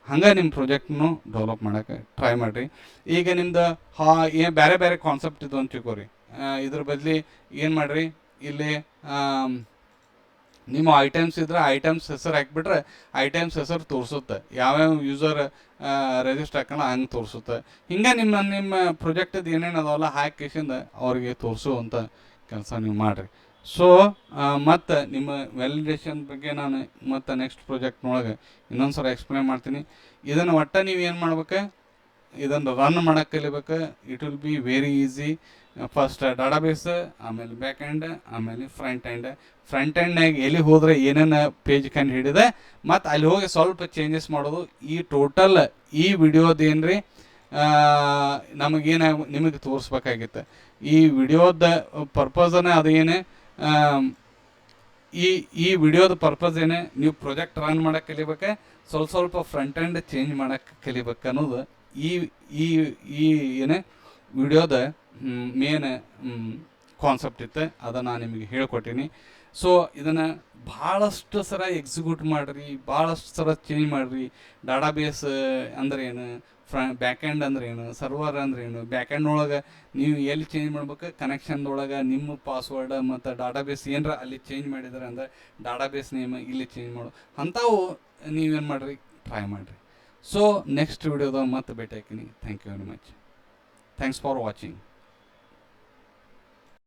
S1: ಹಂಗೆ ನಿಮ್ಮ ಪ್ರಾಜೆಕ್ಟ್ನು ಡೆವಲಪ್ ಮಾಡೋಕ್ಕೆ ಟ್ರೈ ಮಾಡಿರಿ. ಈಗ ನಿಮ್ದು ಏನು ಬೇರೆ ಬೇರೆ ಕಾನ್ಸೆಪ್ಟ್ ಇದು ಅಂತ ತಿಳ್ಕೊರಿ. ಇದ್ರ ಬದಲಿ ಏನು ಮಾಡಿರಿ, ಇಲ್ಲಿ ನಿಮ್ಮ ಐಟಮ್ಸ್ ಇದ್ರೆ ಐಟಮ್ಸ್ ಹೆಸರು ಹಾಕಿಬಿಟ್ರೆ ಐಟಮ್ಸ್ ಹೆಸರು ತೋರಿಸುತ್ತೆ, ಯಾವ್ಯಾವ ಯೂಸರ್ ರಿಜಿಸ್ಟರ್ ಹಾಕೋಣ ಹಂಗೆ ತೋರಿಸುತ್ತೆ. ಹಿಂಗೆ ನಿಮ್ಮ ಪ್ರಾಜೆಕ್ಟದ್ದು ಏನೇನು ಅದಾವಲ್ಲ ಹಾಕಿಸಿಂದ ಅವ್ರಿಗೆ ತೋರಿಸುವಂಥ ಕೆಲಸ ನೀವು ಮಾಡಿರಿ. ಸೊ ಮತ್ತು ನಿಮ್ಮ ವ್ಯಾಲಿಡೇಷನ್ ಬಗ್ಗೆ ನಾನು ಮತ್ತು ನೆಕ್ಸ್ಟ್ ಪ್ರಾಜೆಕ್ಟ್ನೊಳಗೆ ಇನ್ನೊಂದು ಸಲ ಎಕ್ಸ್ಪ್ಲೇನ್ ಮಾಡ್ತೀನಿ. ಇದನ್ನು ಒಟ್ಟು ನೀವು ಏನು ಮಾಡ್ಬೇಕು, ಇದನ್ನು ರನ್ ಮಾಡೋಕ್ಕೆ ಕಲಿಬೇಕು. It will be very easy. First database, ಆಮೇಲೆ ಬ್ಯಾಕ್ ಎಂಡ್, ಆಮೇಲೆ ಫ್ರಂಟ್ ಎಂಡ್ನಾಗ ಎಲ್ಲಿ ಹೋದರೆ ಏನೇನು ಪೇಜ್ ಕಂಡು ಹಿಡಿದೆ ಮತ್ತು ಅಲ್ಲಿ ಹೋಗಿ ಸ್ವಲ್ಪ ಚೇಂಜಸ್ ಮಾಡೋದು. ಈ ಟೋಟಲ್ ಈ ವಿಡಿಯೋದೇನು ರೀ ನಿಮಗೆ ತೋರಿಸ್ಬೇಕಾಗಿತ್ತು. ಈ ವಿಡಿಯೋದ ಪರ್ಪಸನೇ ಅದೇನೆ, ಈ ವಿಡಿಯೋದ ಪರ್ಪಸ್ ಏನೇ, ನೀವು ಪ್ರಾಜೆಕ್ಟ್ ರನ್ ಮಾಡೋಕ್ಕೆ ಕಲಿಬೇಕು, ಸ್ವಲ್ಪ ಫ್ರಂಟ್ ಎಂಡ್ ಚೇಂಜ್ ಮಾಡೋಕ್ಕೆ ಕಲಿಬೇಕು ಅನ್ನೋದು ಈ ಏನೇ ವಿಡಿಯೋದ ಮೇನ್ ಕಾನ್ಸೆಪ್ಟ್ ಇತ್ತು. ಅದನ್ನು ನಾನು ನಿಮಗೆ ಹೇಳ್ಕೊಟ್ಟೀನಿ. ಸೊ ಇದನ್ನು ಭಾಳಷ್ಟು ಸಲ ಎಕ್ಸಿಕ್ಯೂಟ್ ಮಾಡಿರಿ, ಭಾಳಷ್ಟು ಸಲ ಚೇಂಜ್ ಮಾಡಿರಿ. ಡಾಟಾಬೇಸ್ ಅಂದ್ರೆ ಏನು, ಬ್ಯಾಕ್ ಎಂಡ್ ಅಂದ್ರೆ ಏನು, ಸರ್ವರ್ ಅಂದ್ರೆ ಏನು, ಬ್ಯಾಕ್ ಎಂಡ್ನೊಳಗೆ ನೀವು ಎಲ್ಲಿ ಚೇಂಜ್ ಮಾಡ್ಬೇಕು, ಕನೆಕ್ಷನ್ದೊಳಗೆ ನಿಮ್ಮ ಪಾಸ್ವರ್ಡ್ ಮತ್ತು ಡಾಟಾಬೇಸ್ ಏನರ ಅಲ್ಲಿ ಚೇಂಜ್ ಮಾಡಿದ್ರೆ ಅಂದರೆ ಡಾಟಾಬೇಸ್ ನೇಮ್ ಇಲ್ಲಿ ಚೇಂಜ್ ಮಾಡು, ಅಂಥವು ನೀವೇನು ಮಾಡಿರಿ, ಟ್ರೈ ಮಾಡಿರಿ. ಸೊ ನೆಕ್ಸ್ಟ್ ವಿಡಿಯೋದಾಗ ಮತ್ತೆ ಭೇಟಿ ಹಾಕಿನಿ. Thank you very much. Thanks for watching.